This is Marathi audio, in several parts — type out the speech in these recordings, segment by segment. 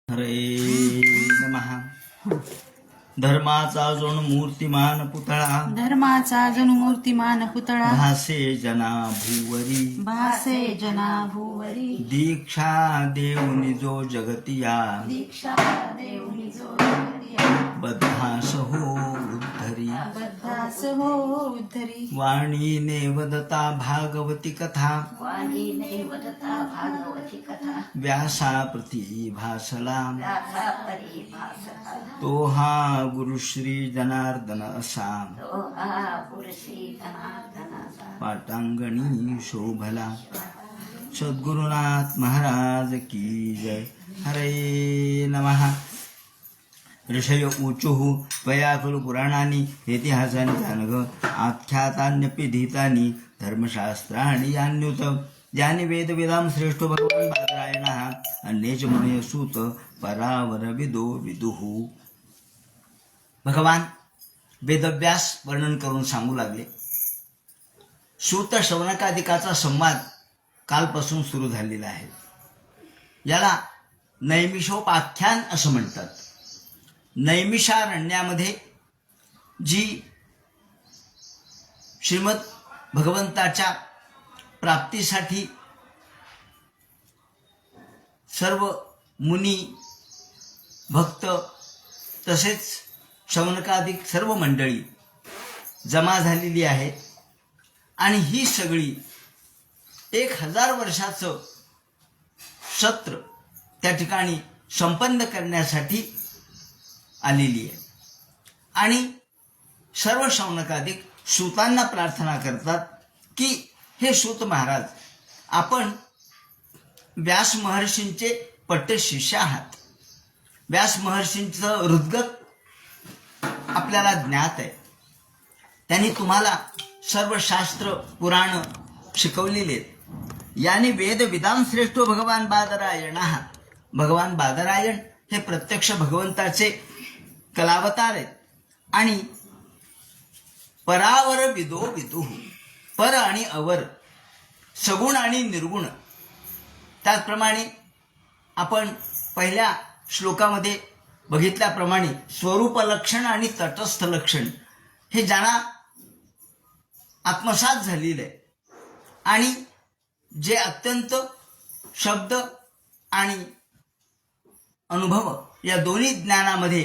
हरे नमः. धर्माचा जणू मूर्तिमान पुतळा, धर्माचा जणू मूर्तिमान पुतळा, भासे जना भूवरी, भासे जना भूवरी, दीक्षा देऊनी जो जगतिया, दीक्षा देऊनी जो जगतिया, बद्धास हो उद्धरी, बद्धास हो उद्धरी, वाणी नेवदता भागवती कथा, वाणी वदता भागवती कथा, व्यासा प्रती भासला, व्यासा परिभाषा, तो हा गुरुश्री जनार्दन असा, तो हा पुरुषी जनार्दनाचा, पाटांगणी शोभला. सद्गुरुनाथ महाराज की जय. हरे नमः. ऋषय ऊचुः त्वया खलु पुराणानि इतिहासानि तानघ आख्यातान्यपि धीतानि धर्मशास्त्राणि यान्युत यानि वेदविदां श्रेष्ठो भगवान् बादरायणः अन्ये च मुनयः सूत परावरविदो विदुः. भगवान वेदव्यास वर्णन करून सांगू लागले. सूत शौनकादिकाचा संवाद कालपासून सुरू झालेला आहे. याला नैमिषोपाख्यान असं म्हणतात. नैमिषारण्यामध्ये जी श्रीमद भगवंताच्या प्राप्तीसाठी सर्व मुनी भक्त तसेच शौनकादिक सर्व मंडळी जमा झालेली आहेत आणि ही सगळी 1000 वर्षाचं सत्र त्या ठिकाणी संपन्न करण्यासाठी आलेली आहे. आणि सर्व शौनकादिक सूतांना प्रार्थना करतात की हे सूत महाराज, आपण व्यास महर्षींचे पट्टे शिष्य आहात. व्यास महर्षींचं हृदगत आपल्याला ज्ञात आहे. त्यांनी तुम्हाला सर्व शास्त्र पुराण शिकवलेले आहेत. याने वेदविदां श्रेष्ठो भगवान बादरायण. भगवान बादरायण हे प्रत्यक्ष भगवंताचे कलावतार आहेत. आणि परावर विदो विदुः, पर आणि अवर, सगुण आणि निर्गुण. त्याचप्रमाणे आपण पहिल्या श्लोकामध्ये बघितल्याप्रमाणे स्वरूप लक्षण आणि तटस्थ लक्षण हे ज्यांना आत्मसात झालेलं आहे आणि जे अत्यंत शब्द आणि अनुभव या दोन्ही ज्ञानामध्ये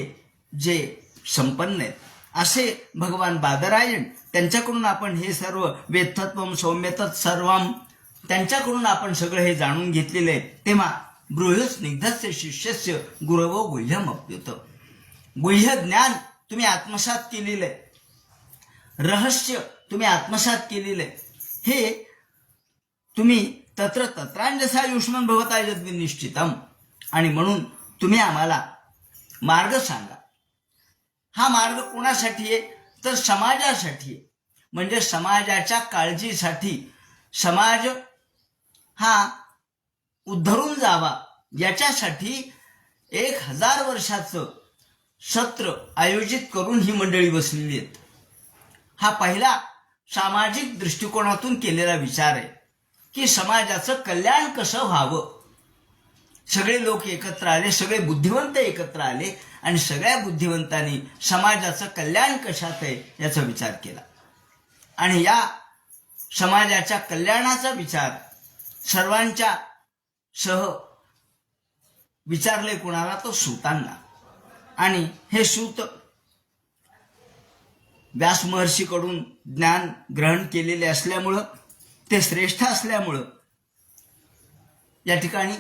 जे संपन्न आहेत असे भगवान बादरायण, त्यांच्याकडून आपण हे सर्व वेदतत्वम सौम्यतत् सर्वम, त्यांच्याकडून आपण सगळं हे जाणून घेतलेलं आहे. तेव्हा बृहस्निग्धस्य शिष्यस्य गुरवो गुह्यमप्युत, गुह्य ज्ञान तुम्ही आत्मसात केलेलं आहे, रहस्य तुम्ही आत्मसात केलेलं आहे. हे तुम्ही तत्र तत्रांजसा युष्मन भवता यद्विनिश्चितम, आणि म्हणून तुम्ही आम्हाला मार्ग सांगा. हा मार्ग कोणासाठी आहे तर समाजासाठी आहे. म्हणजे समाजाच्या काळजीसाठी, समाज हा उद्धरून जावा याच्यासाठी 1000 वर्षाचं सत्र आयोजित करून ही मंडळी बसलेली आहेत. हा पहिला सामाजिक दृष्टिकोनातून केलेला विचार आहे की समाजाचं कल्याण कसं व्हावं. सगळे लोक एकत्र आले, सगळे बुद्धिवंत एकत्र आले आणि सगळ्या बुद्धिवंतांनी समाजाचं कल्याण कशात आहे याचा विचार केला. आणि या समाजाच्या कल्याणाचा विचार सर्वांच्या सह विचारले कोणाला तो सूतांना. आणि हे सूत व्यास महर्षीकडून ज्ञान ग्रहण केलेले असल्यामुळं, ते श्रेष्ठ असल्यामुळं या ठिकाणी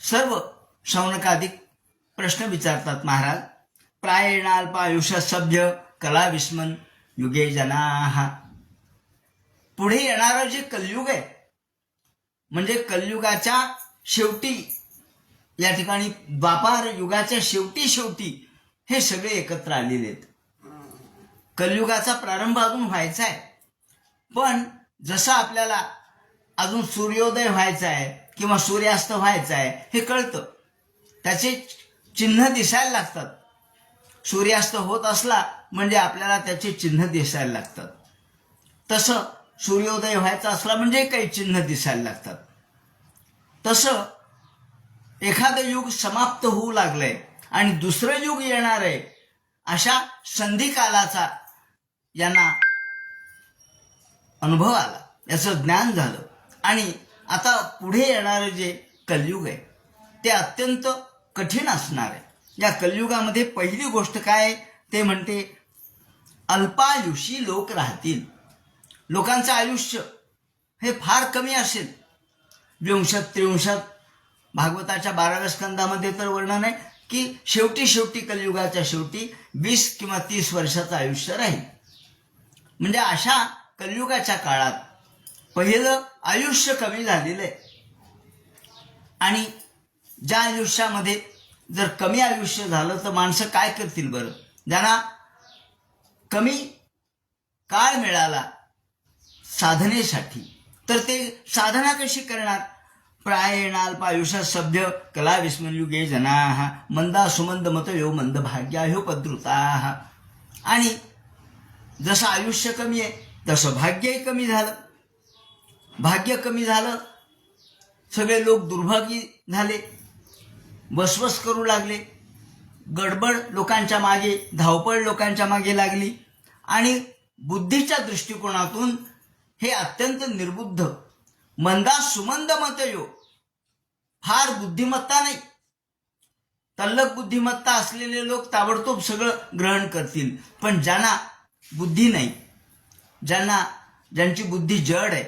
सर्व शौनकादिक प्रश्न विचारतात. महाराज, प्रायणाल्पायुष्य सभ्य कला विस्मन युगे जनाः. पुढे येणारं जे कलयुग आहे, म्हणजे कलयुगाच्या शेवटी, या ठिकाणी द्वापार युगाच्या शेवटी हे सगळे एकत्र आलेले आहेत. कलयुगाचा प्रारंभ अजून व्हायचा आहे, पण जसं आपल्याला अजून सूर्योदय व्हायचा आहे किंवा सूर्यास्त व्हायचा आहे हे कळतं, त्याचे चिन्ह दिसायला लागतात. सूर्यास्त होत असला म्हणजे आपल्याला त्याचे चिन्ह दिसायला लागतात. तसं सूर्योदय व्हायचा असला म्हणजे काही चिन्ह दिसायला लागतात. तसं एखादं युग समाप्त होऊ लागलंय आणि दुसरं युग येणार आहे, अशा संधिकालाचा यांना अनुभव आला, याचं ज्ञान झालं. आणि आता पुढे येणारं जे कलियुग आहे ते अत्यंत कठीण असणार आहे. या कलियुगामध्ये पहिली गोष्ट काय आहे ते म्हणते अल्पायुषी लोक राहतील. लोकांचं आयुष्य हे फार कमी असेल. 20-23 भागवताच्या 12व्या स्कंदामध्ये तर वर्णन आहे की शेवटी कलियुगाच्या शेवटी 20 किंवा 30 वर्षाचं आयुष्य राहील. म्हणजे अशा कलियुगाच्या काळात पहिलं आयुष्य कमी झालेलं आहे. आणि ज्या आयुष्यामध्ये जर कमी आयुष्य झालं तर माणसं काय करतील बरं? ज्यांना कमी काळ मिळाला साधनेसाठी, तर ते साधना कशी करणार? प्रायेणाल्पायुषा सभ्य कला विस्मयुगे जनाः मंदा सुमंद मतयो मंद भाग्याह्यो पद्रुताः. आणि जसं आयुष्य कमी आहे तसं भाग्यही कमी झालं. भाग्य कमी झालं, सगळे लोक दुर्भागी झाले, वसवस करू लागले, गडबड लोकांच्या मागे, धावपळ लोकांच्या मागे लागली. आणि बुद्धीच्या दृष्टिकोनातून हे अत्यंत निर्बुद्ध, मंदा सुमंद मतयो, फार बुद्धिमत्ता नाही, तल्लक बुद्धिमत्ता असलेले लोक ताबडतोब सगळं ग्रहण करतील. पण ज्यांना बुद्धी नाही, ज्यांची बुद्धी जड आहे,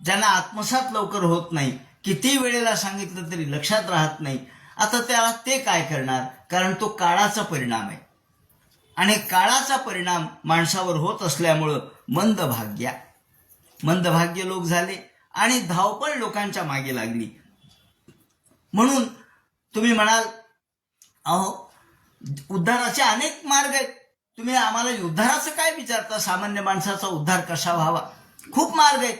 ज्यांना आत्मसात लवकर होत नाही, किती वेळेला सांगितलं तरी लक्षात राहत नाही, आता त्याला ते काय करणार? कारण तो काळाचा परिणाम आहे. आणि काळाचा परिणाम माणसावर होत असल्यामुळं मंदभाग्य लोक झाले आणि धावपळ लोकांच्या मागे लागली. म्हणून तुम्ही म्हणाल, अहो उद्धाराचे अनेक मार्ग आहेत, तुम्ही आम्हाला उद्धाराचं काय विचारता? सामान्य माणसाचा उद्धार कसा व्हावा? खूप मार्ग आहेत.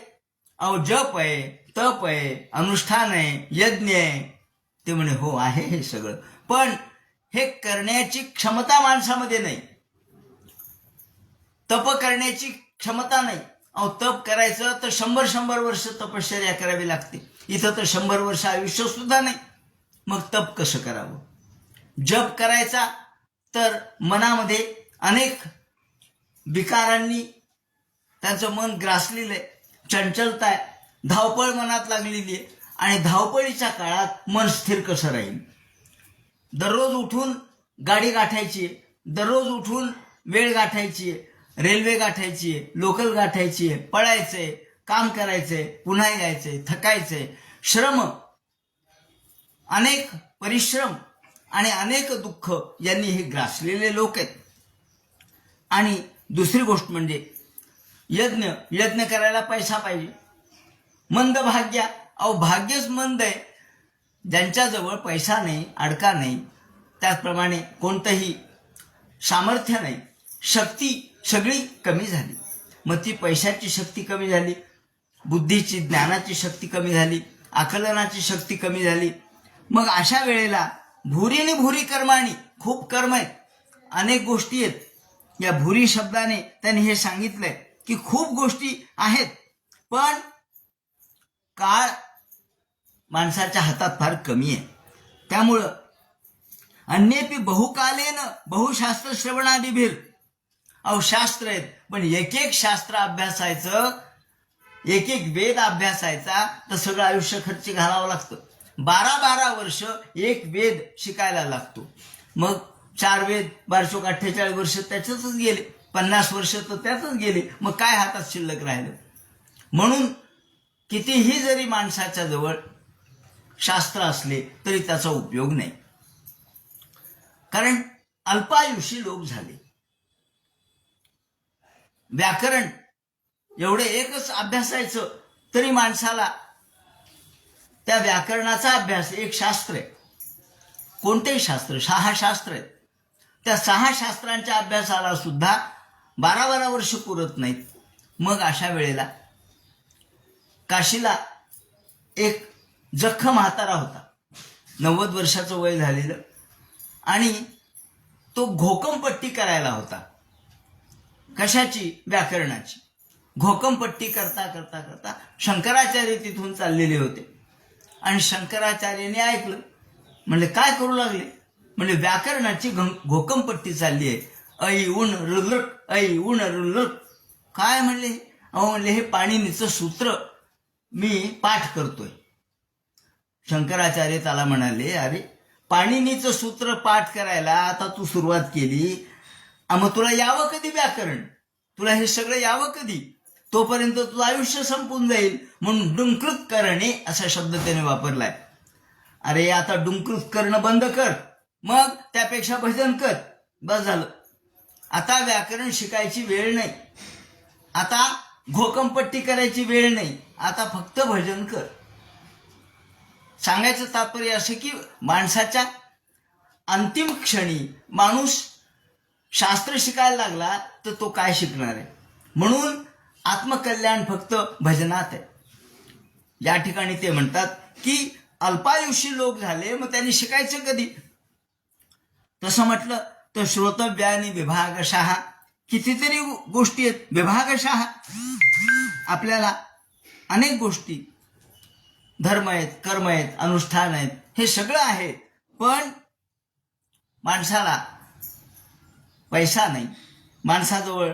अहो जप आहे, तप आहे, अनुष्ठान आहे, यज्ञ आहे. ते म्हणे हो आहे हे सगळं, पण हे करण्याची क्षमता माणसामध्ये नाही, तप करण्याची क्षमता नाही. अहो तप करायचं तर 100 वर्ष तपश्चर्या करावी लागते. इथं तर 100 वर्ष आयुष्य सुद्धा नाही, मग तप कसं करावं? जप करायचा तर मनामध्ये अनेक विकारांनी त्यांचं मन ग्रासलेलं आहे, चंचलता आहे, धावपळ मनात लागलेली आहे. आणि धावपळीच्या काळात मन स्थिर कसं राहील? दररोज उठून गाडी गाठायची आहे, दररोज उठून वेळ गाठायची आहे, रेल्वे गाठायची आहे, लोकल गाठायची आहे, पळायचंय, काम करायचंय, पुन्हा यायचंय, थकायचंय, श्रम, अनेक परिश्रम आणि अनेक दुःख यांनी हे ग्रासलेले लोक आहेत. आणि दुसरी गोष्ट म्हणजे यज्ञ करायला पैसा पाहिजे. मंद भाग्य, अहो भाग्यच मंद आहे. ज्यांच्याजवळ पैसा नाही, अडका नाही, त्याचप्रमाणे कोणतंही सामर्थ्य नाही, शक्ती सगळी कमी झाली. मग ती पैशाची शक्ती कमी झाली, बुद्धीची ज्ञानाची शक्ती कमी झाली, आकलनाची शक्ती कमी झाली. मग अशा वेळेला भूरीने भूरी कर्माणी, खूप कर्म आहेत, अनेक गोष्टी आहेत. या भूरी शब्दाने त्यांनी हे सांगितलंय की खूप गोष्टी आहेत, पण काळ माणसाच्या हातात फार कमी आहे. त्यामुळं अन्येपी बहुकालेन बहुशास्त्र श्रवणादिभिर, अहो शास्त्र आहेत पण एक शास्त्र अभ्यासायचं, एक वेद अभ्यासायचा तर सगळं आयुष्य खर्ची घालावं लागतं. 12 वर्ष एक वेद शिकायला लागतो. मग 4 वेद 1248 वर्ष त्याच्यातच गेले, 50 वर्ष तर त्यातच गेले. मग काय हातात शिल्लक राहिलं? म्हणून कितीही जरी माणसाच्या जवळ शास्त्र असले तरी त्याचा उपयोग नाही, कारण अल्पायुषी लोक झाले. व्याकरण एवढे एकच अभ्यासायचं तरी माणसाला त्या व्याकरणाचा अभ्यास, एक शास्त्र आहे, कोणतेही शास्त्र, 6 शास्त्र आहेत, त्या 6 शास्त्रांच्या अभ्यासाला सुद्धा 12 वर्ष पुरत नाहीत. मग अशा वेळेला काशीला एक जख्ख म्हातारा होता, 90 वर्षाचं वय झालेलं, आणि तो घोकमपट्टी करायला होता. कशाची? व्याकरणाची. घोकमपट्टी करता करता करता शंकराचार्य तिथून चाललेले होते आणि शंकराचार्याने ऐकलं. म्हणले काय करू लागले? म्हणजे व्याकरणाची घोकमपट्टी चालली आहे. ऐ उण रुलक, ऐ उण रुलक. काय म्हणले? अहो म्हणले हे पाणिनीचं सूत्र मी पाठ करतोय. शंकराचार्य त्याला म्हणाले, अरे पाणिनीचं सूत्र पाठ करायला आता तू सुरुवात केली, मग तुला यावं कधी व्याकरण? तुला हे सगळं यावं कधी? तोपर्यंत तुझं आयुष्य संपून जाईल. म्हणून डुंकृत करणे असा शब्द त्याने वापरलाय. अरे आता डुंकृत करणं बंद कर, मग त्यापेक्षा भजन कर. बस झालं. आता व्याकरण शिकायची वेळ नाही, आता घोकमपट्टी करायची वेळ नाही, आता फक्त भजन कर. सांगायचं तात्पर्य असं की माणसाच्या अंतिम क्षणी माणूस शास्त्र शिकायला लागला तर तो काय शिकणार आहे? म्हणून आत्मकल्याण फक्त भजनात आहे. या ठिकाणी ते म्हणतात की अल्पायुषी लोक झाले, मग त्यांनी शिकायचं कधी? तसं म्हटलं तर श्रोतव्यानी विभागशः कितीतरी गोष्टी आहेत. विभागशः आपल्याला अनेक गोष्टी, धर्म आहेत, कर्म आहेत, अनुष्ठान आहेत, हे सगळं आहे. पण माणसाला पैसा नाही, माणसाजवळ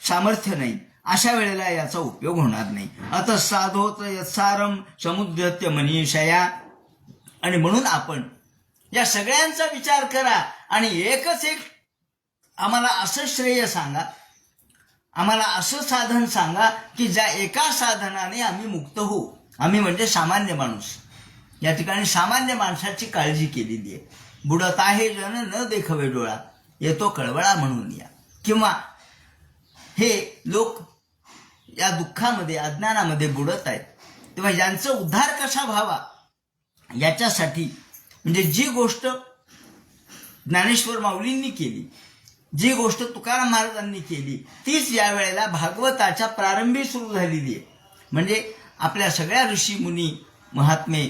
सामर्थ्य नाही, अशा वेळेला याचा उपयोग होणार नाही. अतः साधोत यत्सारम समुद्रत्य मनीषया. आणि म्हणून आपण या सगळ्यांचा विचार करा आणि एकच एक आम्हाला असं श्रेय सांगा, आम्हाला असं साधन सांगा की ज्या एका साधनाने आम्ही मुक्त होऊ. आम्ही म्हणजे सामान्य माणूस. या ठिकाणी सामान्य माणसाची काळजी केलेली आहे. बुडत आहे जन न देखवे डोळा, येतो कळवळा म्हणून या. किंवा हे लोक या दुःखामध्ये, अज्ञानामध्ये बुडत आहेत, तेव्हा यांचा उद्धार कसा व्हावा याच्यासाठी म्हणजे जी गोष्ट ज्ञानेश्वर माऊलींनी केली, जी गोष्ट तुकाराम महाराजांनी केली, तीच यावेळेला भागवताच्या प्रारंभी सुरू झालेली आहे. म्हणजे आपल्या सगळ्या ऋषी मुनी, महात्मे,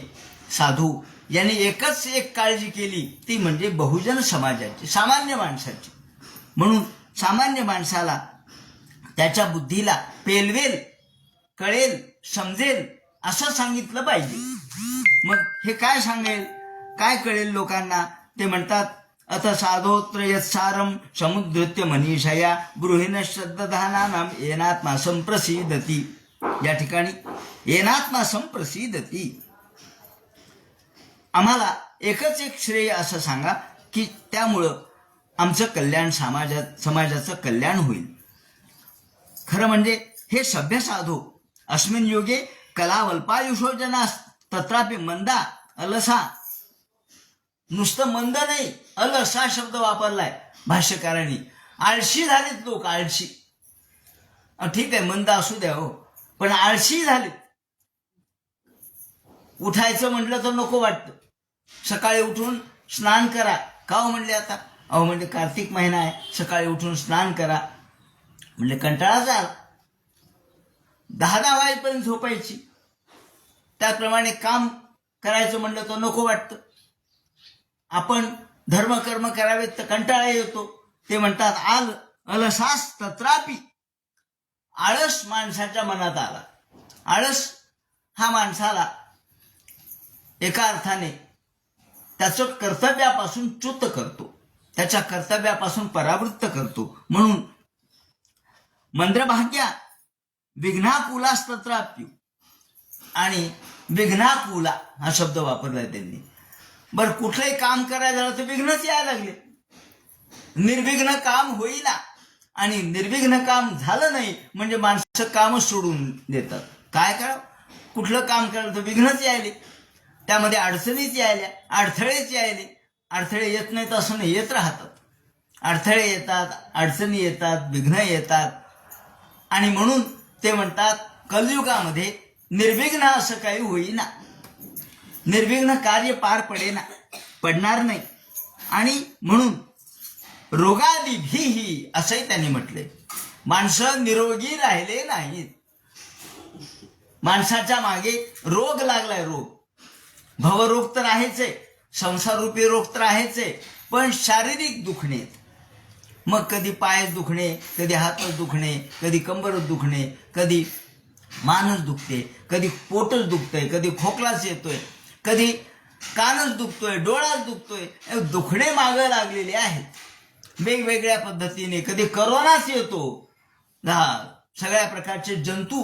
साधू यांनी एकच एक काळजी केली, ती म्हणजे बहुजन समाजाची, सामान्य माणसाची. म्हणून सामान्य माणसाला त्याच्या बुद्धीला पेलवेल, कळेल, समजेल असं सांगितलं पाहिजे. मग हे काय सांगेल, काय कळेल लोकांना? ते म्हणतात अथ साधोत्र यत्सारम समुद्रत्य मनीषया गृहिण श्रद्धानानाम येनात्मा संप्रसिद्धती. या ठिकाणी येनात्मा संप्रसिद्धती. आम्हाला एकच एक श्रेय असं सांगा की त्यामुळं आमचं कल्याण, समाजाचं कल्याण होईल. खरं म्हणजे हे सभ्य साधू अस्मिन योगे कलावल्पायुषो जनास तत्रापि मंदा अलसा. नुसतं मंद नाही, अलसा शब्द वापरलाय भाष्यकारांनी. आळशी झालेत लोक, आळशी. ठीक आहे, मंद असू द्या हो, पण आळशी झालेत. उठायचं म्हटलं तर नको वाटतं. सकाळी उठून स्नान करा. का हो म्हणले आता? अहो म्हणजे कार्तिक महिना आहे, सकाळी उठून स्नान करा. म्हणजे कंटाळा झाला. 10 वाजेपर्यंत झोपायची. त्याप्रमाणे काम करायचं म्हणलं तर नको वाटतं. आपण धर्मकर्म करावेत तर कंटाळा येतो. ते म्हणतात आल अलसास तत्रापि. आळस माणसाच्या मनात आला. आळस हा माणसाला एका अर्थाने त्याचं कर्तव्यापासून च्युत करतो, त्याच्या कर्तव्यापासून परावृत्त करतो. म्हणून मंद्रभाग्या विघ्नाकुलास्तत्राप्यू आणि विघ्नाकुला हा शब्द वापरलाय त्यांनी. बरं, कुठलंही काम करायला झालं तर विघ्नच यायला लागले. निर्विघ्न काम होईना आणि निर्विघ्न काम झालं नाही म्हणजे माणसं कामच सोडून देतात. काय करावं? कुठलं काम करायला तर विघ्नच यायले, त्यामध्ये अडचणीच यायल्या, अडथळेच यायले. अडथळे येत नाहीत असं नाही, येत राहतात. अडथळे येतात, अडचणी येतात, विघ्न येतात. आणि म्हणून ते म्हणतात कलियुगामध्ये निर्विघ्न असं काही होईना, निर्विघ्न कार्य पार पडणार नाही. आणि म्हणून रोगादिभिही असंही त्यांनी म्हटलंय. माणसं निरोगी राहिले नाहीत. माणसाच्या मागे रोग लागलाय. रोग, भवरोग तर आहेच आहे, संसाररूपी रोग तर आहेच आहे, पण शारीरिक दुखणे. मग कधी पाय दुखणे, कधी हातच दुखणे, कधी कंबरच दुखणे, कधी मानच दुखते, कधी पोटच दुखतंय, कधी खोकलाच येतोय. कधी कानच दुखतोय, डोळाच दुखतोय, दुखणे मागं लागलेले आहेत वेगवेगळ्या पद्धतीने. कधी करोनाच येतो, सगळ्या प्रकारचे जंतू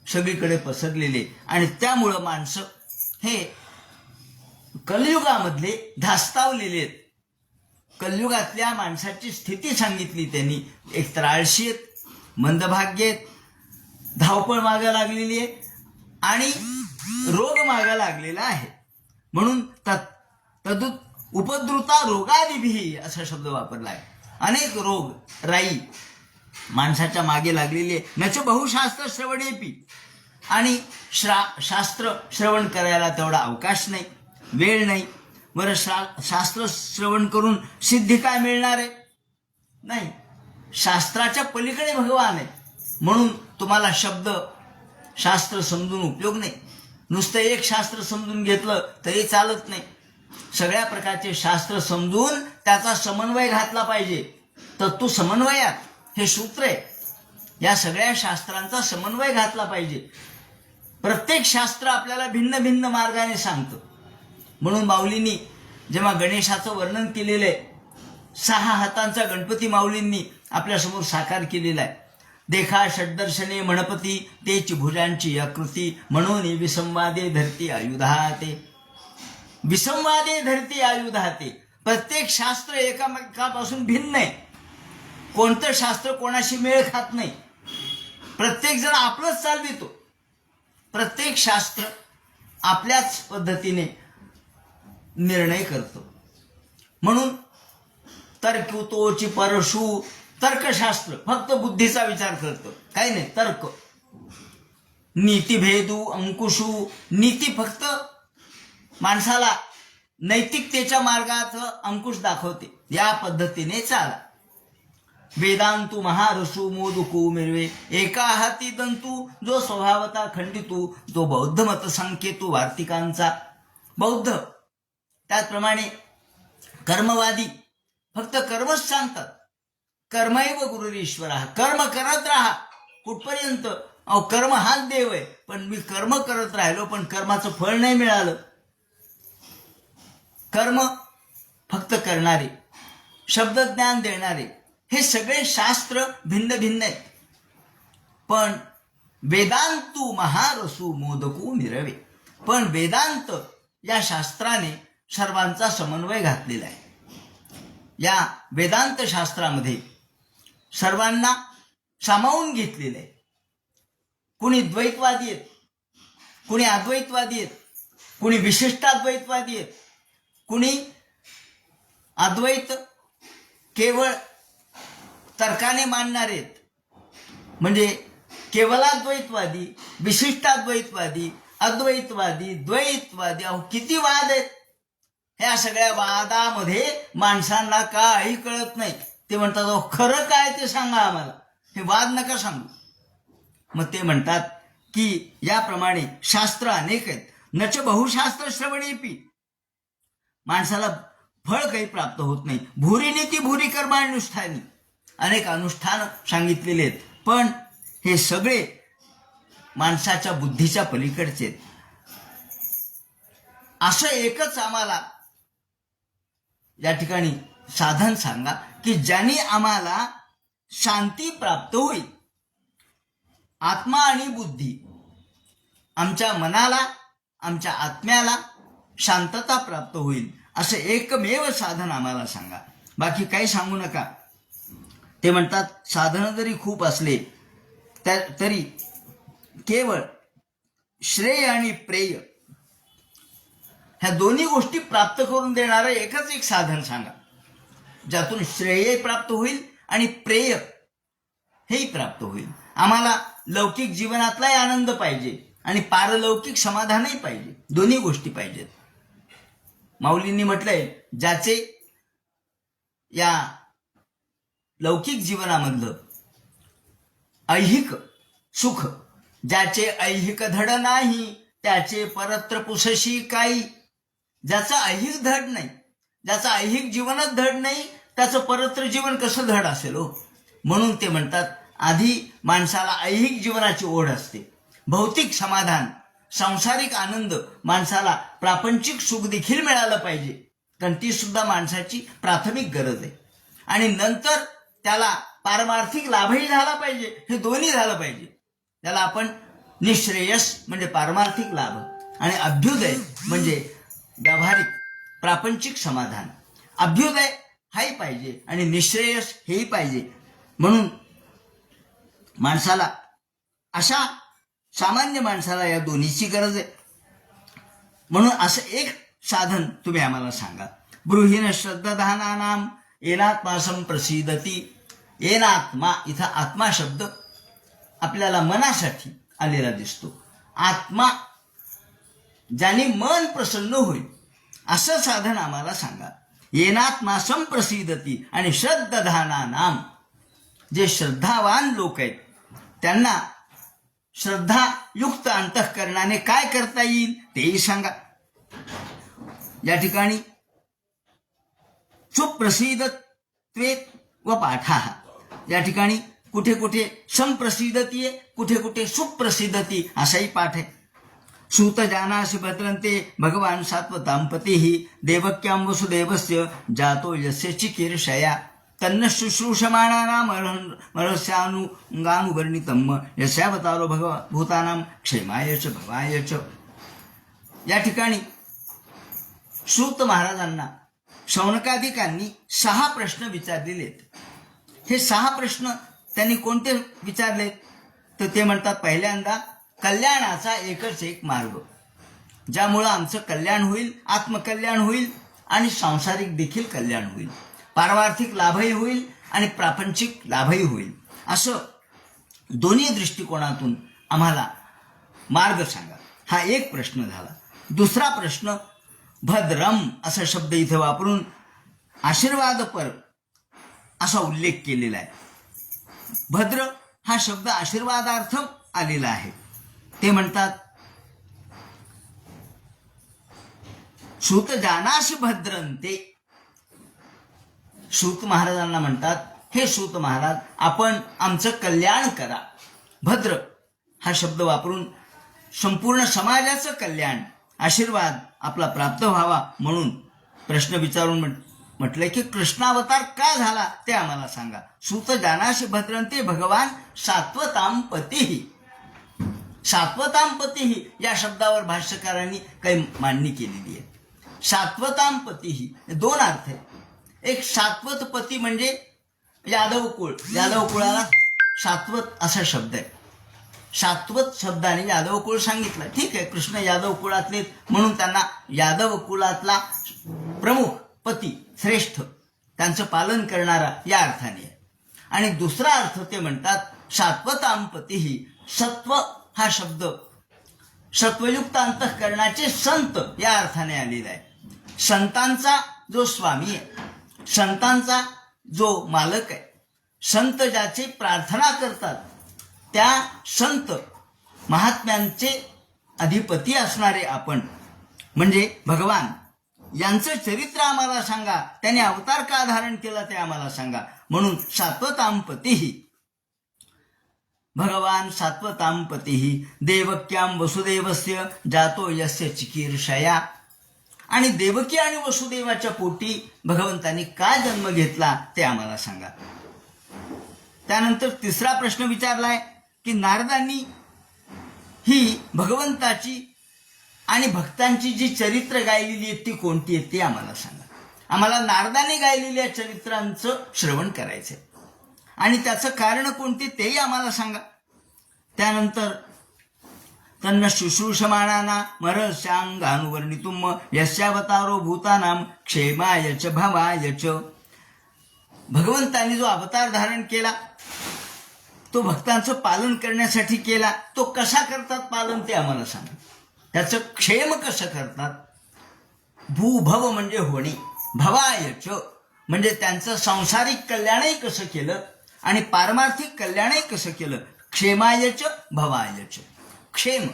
सगळीकडे पसरलेले. आणि त्यामुळं माणसं हे कलियुगामधले धास्तावलेले आहेत. कलियुगातल्या माणसाची स्थिती सांगितली त्यांनी. एक तर आळशी आहेत, मंदभाग्य आहेत, धावपळ मागं लागलेली आहे आणि रोग मागं लागलेला आहे. म्हणून तदुत उपद्रुता रोगादिभिः असा शब्द वापरला आहे. अनेक रोग राई माणसाच्या मागे लागलेली आहे. नच बहुशास्त्र श्रवणेपी, आणि शास्त्र श्रवण करायला तेवढा अवकाश नाही, वेळ नाही. बरं, शास्त्र श्रवण करून सिद्धी काय मिळणार आहे? नाही. शास्त्राच्या पलीकडे भगवान आहे. म्हणून तुम्हाला शब्द शास्त्र समजून उपयोग नाही. नुसतं एक शास्त्र समजून घेतलं तरी चालत नाही. सगळ्या प्रकारचे शास्त्र समजून त्याचा समन्वय घातला पाहिजे. तत्व समन्वयात हे सूत्र आहे. या सगळ्या शास्त्रांचा समन्वय घातला पाहिजे. प्रत्येक शास्त्र आपल्याला भिन्न भिन्न मार्गाने सांगतं. म्हणून माऊलींनी जेव्हा गणेशाचं वर्णन केलेलं आहे, 6 हातांचा गणपती माऊलींनी आपल्यासमोर साकार केलेला आहे. देखा षड्दर्शने म्हणपती, तेच भुजांची आकृती, म्हणून विसंवादे धरती आयुधाते. विसंवादे धरती आयुधाते. प्रत्येक शास्त्र एकामेकापासून भिन्न आहे. कोणतं शास्त्र कोणाशी मेळ खात नाही. प्रत्येक जण आपलंच चालवितो. प्रत्येक शास्त्र आपल्याच पद्धतीने निर्णय करतो. म्हणून तर्कतोची परशु, तर्कशास्त्र फक्त बुद्धीचा विचार करतं, काही नाही. तर्क नीतिभेदू अंकुशू, नीती फक्त माणसाला नैतिकतेच्या मार्गात अंकुश दाखवते. या पद्धतीने चाला. वेदांतू महारसू मोदुकू मिरवे, एका हाती दंतू, जो स्वभावता खंडितू, तो बौद्ध मत संकेतू वार्तिकांचा. बौद्ध त्याचप्रमाणे कर्मवादी फक्त कर्मच सांगतात. कर्मैव गुरुरीश्वरा, कर्म करत राहा. कुठपर्यंत? कर्म हाच देव आहे. पण मी कर्म करत राहिलो पण कर्माचं फळ नाही मिळालं. कर्म फक्त करणारे, शब्दज्ञान देणारे हे सगळे शास्त्र भिन्न भिन्न आहेत. पण वेदांतू महारसू मोदकू मिरवे, पण वेदांत या शास्त्राने सर्वांचा समन्वय घातलेला आहे. या वेदांत शास्त्रामध्ये सर्वांना सामावून घेतलेलं आहे. कुणी द्वैतवादी आहेत, कुणी अद्वैतवादी आहेत, कुणी विशिष्टाद्वैतवादी आहेत, कुणी अद्वैत केवळ तर्काने मानणारे आहेत. म्हणजे केवलाद्वैतवादी, विशिष्टाद्वैतवादी, अद्वैतवादी, द्वैतवादी, अहो किती वाद आहेत. ह्या सगळ्या वादामध्ये माणसांना काही कळत नाही. ते म्हणतात अहो खरं काय ते सांगा आम्हाला, हे वाद नका सांगू. मग ते म्हणतात की याप्रमाणे शास्त्र अनेक आहेत. नच बहुशास्त्र श्रवणेपी, माणसाला फळ काही प्राप्त होत नाही. भूरी नीती भूरी कर्मानुष्ठानी, अनेक अनुष्ठान सांगितलेले आहेत. पण हे सगळे माणसाच्या बुद्धीच्या पलीकडचे आहेत. असं एकच आम्हाला या ठिकाणी साधन सांगा की ज्याने आम्हाला शांती प्राप्त होईल. आत्मा आणि बुद्धी, आमच्या मनाला, आमच्या आत्म्याला शांतता प्राप्त होईल. असं एकमेव साधन आम्हाला सांगा, बाकी काही सांगू नका. ते म्हणतात साधनं जरी खूप असले तरी केवळ श्रेय आणि प्रेय ह्या दोन्ही गोष्टी प्राप्त करून देणारं एकच एक साधन सांगा, ज्यातून श्रेय प्राप्त होईल आणि प्रेय हेही प्राप्त होईल. आम्हाला लौकिक जीवनातलाही आनंद पाहिजे आणि पारलौकिक समाधानही पाहिजे. दोन्ही गोष्टी पाहिजेत. माऊलींनी म्हटलंय ज्याचे या लौकिक जीवनामधलं ऐहिक सुख, ज्याचे ऐहिक धड नाही त्याचे परत्र पुसशी काही. ज्याचा ऐहिक धड नाही, ज्याचा ऐहिक जीवनच धड नाही, त्याचं परत्र जीवन कसं धड असेल हो. म्हणून ते म्हणतात आधी माणसाला ऐहिक जीवनाची ओढ असते, भौतिक समाधान, सांसारिक आनंद, माणसाला प्रापंचिक सुख देखील मिळालं पाहिजे, कारण ती सुद्धा माणसाची प्राथमिक गरज आहे. आणि नंतर त्याला पारमार्थिक लाभही झाला पाहिजे, हे दोन्ही झालं पाहिजे. त्याला आपण निःश्रेयस म्हणजे पारमार्थिक लाभ आणि अभ्युदय म्हणजे व्यावहारिक प्रापंचिक समाधान. अभ्युदय हाही पाहिजे आणि निःश्रेयस हेही पाहिजे. म्हणून माणसाला, अशा सामान्य माणसाला या दोन्हीची गरज आहे. म्हणून असं एक साधन तुम्ही आम्हाला सांगा. ब्रूहीन श्रद्धाधानानाम येनात्मा संप्रसिदती. येनात्मा, इथं आत्मा शब्द आपल्याला मनासाठी आलेला दिसतो. आत्मा, ज्याने मन प्रसन्न होईल असं साधन आम्हाला सांगा. येनात्मा संप्रसिदती. आणि श्रद्धाधानानाम, जे श्रद्धावान लोक आहेत त्यांना श्रद्धायुक्त अंतःकरणाने काय करता येईल तेही सांगा. या ठिकाणी सुप्रसिद्धत्वेत व पाठा, या ठिकाणी कुठे कुठे संप्रसिद्धती आहे, कुठे कुठे सुप्रसिद्धती असाही पाठ आहे. सूत जानासि भद्रन्ते भगवान सात्वतांपतीः देवक्यां वसुदेवस्य जातो यस्य चिकीर्षया तन्न शुश्रूषमाणानां मरस्यानुगानुवर्णितम् यस्यावतारो भूतानां क्षेमाय च भवाय च. या ठिकाणी सूत महाराजांना शौनकादिकांनी 6 प्रश्न विचारलेले. हे 6 प्रश्न त्यांनी कोणते विचारलेत तर ते म्हणतात, पहिल्यांदा कल्याणाचा एकच एक मार्ग, ज्यामुळं आमचं कल्याण होईल, आत्मकल्याण होईल आणि सांसारिक देखील कल्याण होईल, पारमार्थिक लाभही होईल आणि प्रापंचिक लाभही होईल. असं दोन्ही दृष्टिकोनातून आम्हाला मार्ग सांगा. हा एक प्रश्न झाला. दुसरा प्रश्न, भद्रम असा शब्द इथे वापरून आशीर्वादपर असा उल्लेख केलेला आहे. भद्र हा शब्द आशीर्वादार्थ आलेला आहे. ते म्हणतात, सूत जानासि भद्रन्ते. सूत महाराजांना म्हणतात, हे सूत महाराज, आपण आमचं कल्याण करा. भद्र हा शब्द वापरून संपूर्ण समाजाचं कल्याण, आशीर्वाद आपला प्राप्त व्हावा म्हणून प्रश्न विचारून म्हटलंय की कृष्णावतार का झाला ते आम्हाला सांगा. सूत जानासि भद्रन्ते भगवान सात्वतांपतीः. सात्वतांपतीः या शब्दावर भाष्यकारांनी काही मांडणी केलेली आहे. सात्वतांपतीः 2 अर्थ आहेत. एक सात्वत पती म्हणजे यादव कुळ, यादव कुळाला सात्वत असा शब्द आहे. सात्वत शब्दाने यादव कुळ सांगितलं. ठीक आहे, कृष्ण यादव कुळातले म्हणून त्यांना यादव कुळातला प्रमुख पती, श्रेष्ठ, त्यांचं पालन करणारा या अर्थाने आहे. आणि दुसरा अर्थ ते म्हणतात सात्वतांपतीः. सत्व हा शब्द सत्वयुक्त अंतःकरणाचे संत या अर्थाने आलेला आहे. संतांचा जो स्वामी आहे, संतांचा जो मालक आहे, संत ज्याची प्रार्थना करतात त्या संत महात्म्यांचे अधिपती असणारे आपण म्हणजे भगवान यांचं चरित्र आम्हाला सांगा. त्याने अवतार का धारण केला ते आम्हाला सांगा. म्हणून सात्वतांपतीः, भगवान सात्वतांपतीः देवक्यां वसुदेवस्य जातो यस्य चिकीर्षया. आणि देवकी आणि वसुदेवाच्या पोटी भगवंतांनी का जन्म घेतला ते आम्हाला सांगा. त्यानंतर तिसरा प्रश्न विचारलाय की नारदांनी ही भगवंताची आणि भक्तांची जी चरित्र गायलेली आहेत ती कोणती आहेत ते आम्हाला सांगा. आम्हाला नारदाने गायलेल्या चरित्रांचं श्रवण करायचंय आणि त्याचं कारण कोणते तेही आम्हाला सांगा. त्यानंतर तन्न शुश्रूषमाणाना मरस्यांगानुवर्णितुम यस्यावतारो भूतानां क्षेमाय च भवाय च. भगवंतांनी जो अवतार धारण केला तो भक्तांचं पालन करण्यासाठी केला. तो कसा करतात पालन ते आम्हाला सांगा. त्याचं क्षेम कसं करतात. भूभव म्हणजे होणे, भवायच म्हणजे त्यांचं सांसारिक कल्याणही कसं केलं आणि पारमार्थिक कल्याणही कसं केलं. क्षेमायच भवायच. क्षेम,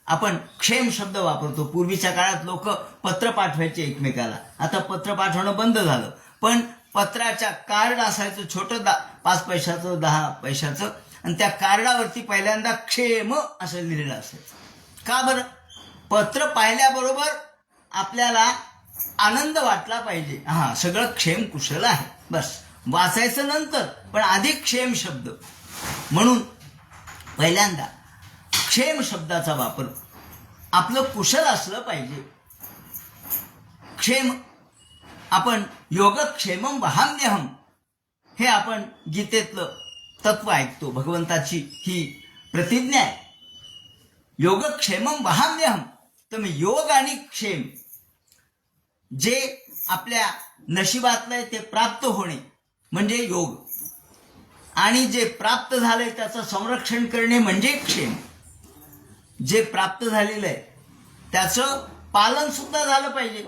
आपण क्षेम शब्द वापरतो. पूर्वीच्या काळात लोक पत्र पाठवायचे एकमेकाला. आता पत्र पाठवणं बंद झालं, पण पत्राच्या कार्ड असायचं छोटं 5 पैशाचं 10 पैशाचं आणि त्या कार्डावरती पहिल्यांदा क्षेम असं लिहिलेलं असायचं. का बरं? पत्र पाहिल्याबरोबर आपल्याला आनंद वाटला पाहिजे. हा, सगळं क्षेम कुशल आहे, बस. वाचायचं नंतर, पण आधी क्षेम शब्द. म्हणून पहिल्यांदा क्षेम शब्दाचा वापर. आपलं कुशल असलं पाहिजे. क्षेम, आपण योगक्षेमम वहाम्यहम हे आपण गीतेतलं तत्व ऐकतो. भगवंताची ही प्रतिज्ञा आहे, योगक्षेमम वहाम्यहम. तर मी योग आणि क्षेम, जे आपल्या नशिबातलं आहे ते प्राप्त होणे म्हणजे योग, आणि जे प्राप्त झालंय त्याचं संरक्षण करणे म्हणजे क्षेम. जे प्राप्त झालेलं आहे त्याचं पालन सुद्धा झालं पाहिजे.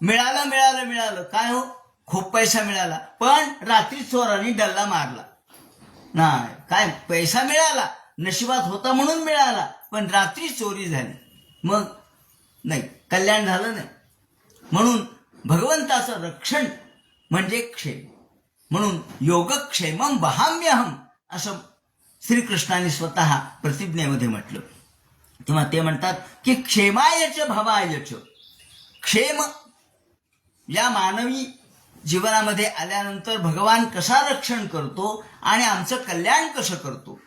मिळालं काय हो, खूप पैसा मिळाला, पण रात्री चोरांनी डल्ला मारला. नाही, काय पैसा मिळाला, नशिबात होता म्हणून मिळाला, पण रात्री चोरी झाली, मग नाही, कल्याण झालं नाही. म्हणून भगवंताचं रक्षण म्हणजे क्षेम. म्हणून योगक्षेमम वहाम्यहम असं श्रीकृष्णाने स्वतः प्रतिज्ञेमध्ये म्हटलं. तेव्हा ते म्हणतात की क्षेमायच भवायच. क्षेम या मानवी जीवनामध्ये आल्यानंतर भगवान कसा रक्षण करतो आणि आमचं कल्याण कसं करतो,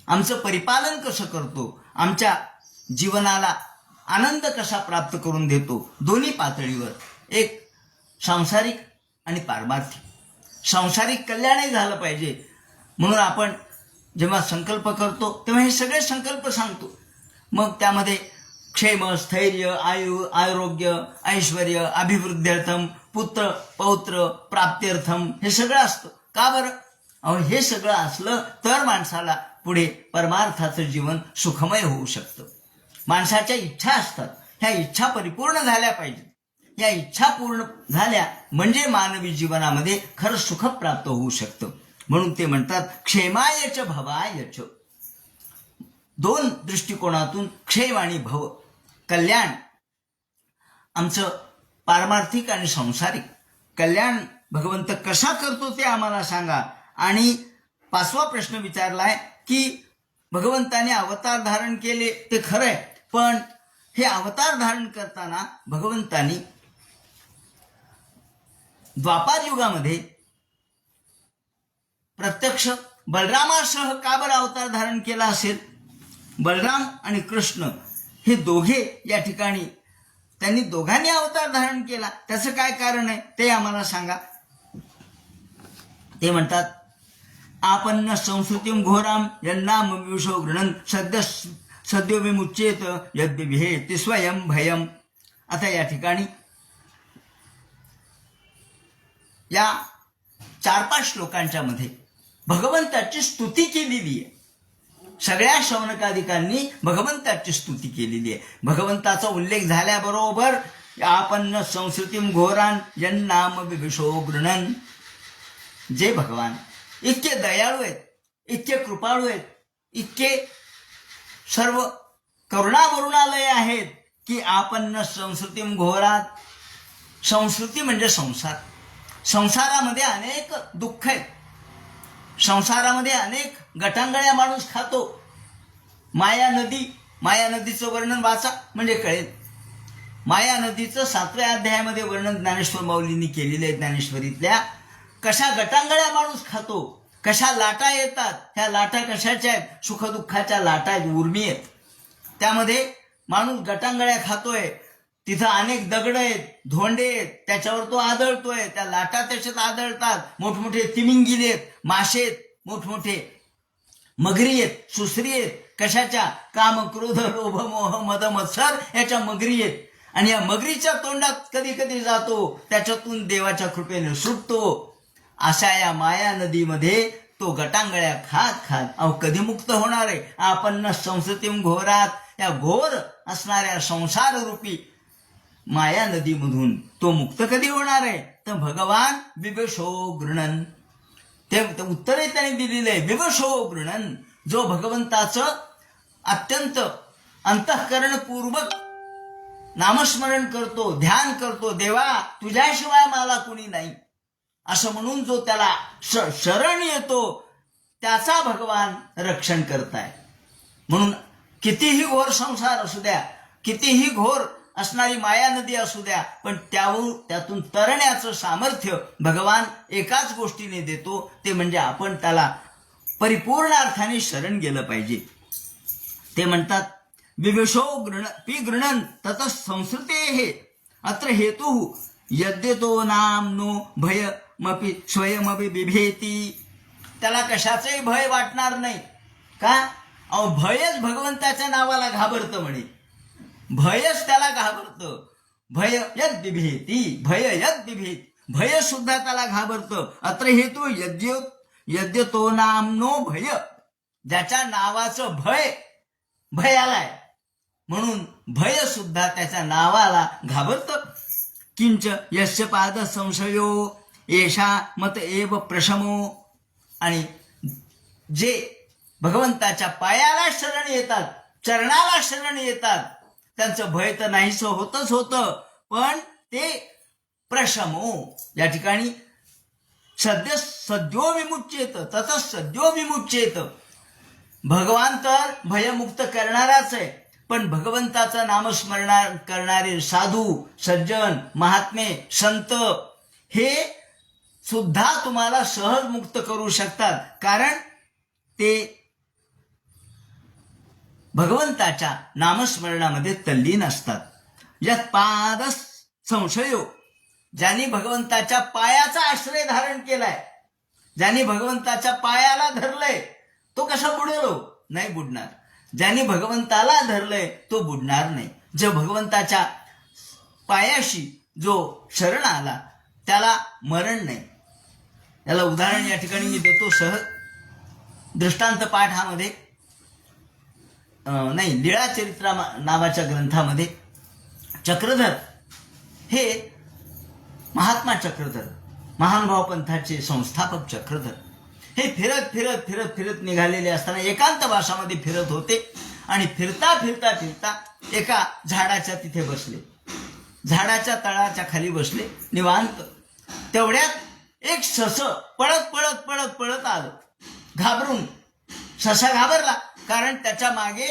आमचं परिपालन कसं करतो, आमच्या जीवनाला आनंद कसा प्राप्त करून देतो, दोन्ही पातळीवर, एक सांसारिक आणि पारमार्थिक. सांसारिक कल्याणही झालं पाहिजे. म्हणून आपण जेव्हा संकल्प करतो तेव्हा हे सगळे संकल्प सांगतो. मग त्यामध्ये क्षेम, स्थैर्य, आरोग्य, ऐश्वर्य, अभिवृद्ध्यर्थम, पुत्र पौत्र प्राप्त्यर्थम हे सगळं असतं. का बरं? अहो, हे सगळं असलं तर माणसाला पुढे परमार्थाचं जीवन सुखमय होऊ शकतं. माणसाच्या इच्छा असतात, ह्या इच्छा परिपूर्ण झाल्या पाहिजेत. या इच्छा पूर्ण झाल्या म्हणजे मानवी जीवनामध्ये खरं सुख प्राप्त होऊ शकतं. म्हणून ते म्हणतात क्षेमायच भवायच. दोन दृष्टिकोनातून क्षेम आणि भव, कल्याण, आमचं पारमार्थिक आणि सांसारिक कल्याण भगवंत कसा करतो ते आम्हाला सांगा. आणि 5वा प्रश्न विचारलाय की भगवंताने अवतार धारण केले ते खरं आहे, पण हे अवतार धारण करताना भगवंतानी द्वापार युगामध्ये प्रत्यक्ष बलरामासह का बरं अवतार धारण केला असेल? बलराम आणि कृष्ण हे दोघे या ठिकाणी, त्यांनी दोघांनी अवतार धारण केला, त्याचं काय कारण आहे ते आम्हाला सांगा. ते म्हणतात आपन्न संस्कृतीम घोराम यन्नाम विशो गृणन सद्यो विमुच्येत यद्विभेति स्वयं भयम. आता या ठिकाणी या 4-5 श्लोकांच्या मध्ये भगवंताची स्तुती केलेली आहे. सगळ्या शौनकादिकांनी भगवंताची स्तुती केलेली आहे. भगवंताचा उल्लेख झाल्याबरोबर आपन्न संस्कृतीम घोरान यन्नाम विभीषो गृणन. जे भगवान इतके दयाळू आहेत, इतके कृपाळू आहेत, इतके सर्व करुणावरुणालय आहेत की आपन्न संस्कृतीम घोरात. संस्कृती म्हणजे संसार. संसारामध्ये अनेक दुःख आहेत, संसारामध्ये अनेक गटांगळ्या माणूस खातो. माया नदीचं वर्णन वाचा म्हणजे कळेल. माया नदीचं 7व्या अध्यायामध्ये वर्णन ज्ञानेश्वर माऊलींनी केलेलं आहे. ज्ञानेश्वरीतल्या कशा गटांगळ्या माणूस खातो, कशा लाटा येतात. ह्या लाटा कशाच्या आहेत? सुखदुःखाच्या लाटा आहेत, उर्मी आहेत. त्यामध्ये माणूस गटांगळ्या खातोय, तिथं अनेक दगड आहेत, धोंडे आहेत, त्याच्यावर तो आदळतोय, त्या लाटा त्याच्यात आदळतात. मोठमोठे तिमिंगिले आहेत, मासे आहेत, मोठमोठे मगरी आहेत, सुसरी आहेत. कशाच्या? काम, क्रोध, लोभ, मोह, मद, मत्सर याच्या मगरी आहेत. आणि या मगरीच्या तोंडात कधी कधी जातो, त्याच्यातून देवाच्या कृपेने सुटतो. अशा या माया नदीमध्ये तो गटांगळ्या खात खात अहो कधी मुक्त होणार आहे? आपण संस्कृतीम घोरात, या घोर असणाऱ्या संसार रूपी माया नदीमधून तो मुक्त कधी होणार आहे? तर भगवान विवशो गृणन, ते उत्तरही त्याने दिलेलं आहे. विवशो गृणन, जो भगवंताचं अत्यंत अंतःकरणपूर्वक नामस्मरण करतो, ध्यान करतो, देवा तुझ्याशिवाय मला कुणी नाही असं म्हणून जो त्याला शरण येतो त्याचा भगवान रक्षण करताय. म्हणून कितीही घोर संसार असू द्या, कितीही घोर असणारी माया नदी असू द्या, पण त्यातून तरण्याचं सामर्थ्य भगवान एकाच गोष्टीने देतो, ते म्हणजे आपण त्याला परिपूर्ण अर्थाने शरण गेलं पाहिजे. ते म्हणतात विवेशो गृणन तत संस्कृते हे अत्र हेतु यद्यतो नामनो भयमपि स्वयमपि बिभेती. त्याला कशाचंही भय वाटणार नाही. का? अहो भयच भगवंताच्या नावाला घाबरतं म्हणे. भयच त्याला घाबरतं. भय यद बिभेती, भय यद बिभेत, भय सुद्धा त्याला घाबरतं. अत्र हेतू यद्यतो नामनो भय, ज्याच्या नावाचं भय आलाय म्हणून भय सुद्धा त्याच्या नावाला घाबरतं. किंच यस्य पाद संशयो एषा मत एव प्रशमो. आणि जे भगवंताच्या पायाला शरण येतात, चरणाला शरण येतात, त्यांचं भय तर नाहीसं होतच होतं, पण ते प्रशमो. या ठिकाणी सद्यो विमुच्येत ततच सद्यो विमुच्येत. भगवान तर भयमुक्त करणाराच आहे, पण भगवंताचं नामस्मरण करणारे साधू, सज्जन, महात्मे, संत हे सुद्धा तुम्हाला सहज मुक्त करू शकतात, कारण ते भगवंताच्या नामस्मरणामध्ये तल्लीन असतात. यात पाद संशयो, ज्यांनी भगवंताच्या पायाचा आश्रय धारण केलाय, ज्यांनी भगवंताच्या पायाला धरलंय, तो कसा बुडेलो? नाही बुडणार. ज्यांनी भगवंताला धरलंय तो बुडणार नाही. जो भगवंताच्या पायाशी जो शरण आला त्याला मरण नाही. याला उदाहरण या ठिकाणी मी देतो. दृष्टांत पाठामध्ये नाही, लीळाचरित्रा नावाच्या ग्रंथामध्ये चक्रधर हे महात्मा चक्रधर, महानुभाव पंथाचे संस्थापक चक्रधर हे फिरत फिरत फिरत फिरत निघालेले असताना एकांतवासामध्ये फिरत होते आणि फिरता फिरता फिरता एका झाडाच्या तिथे बसले. झाडाच्या तळाच्या खाली बसले निवांत. तेवढ्यात एक सस पळत पळत पळत पळत आलं. घाबरून ससा घाबरला, कारण त्याच्या मागे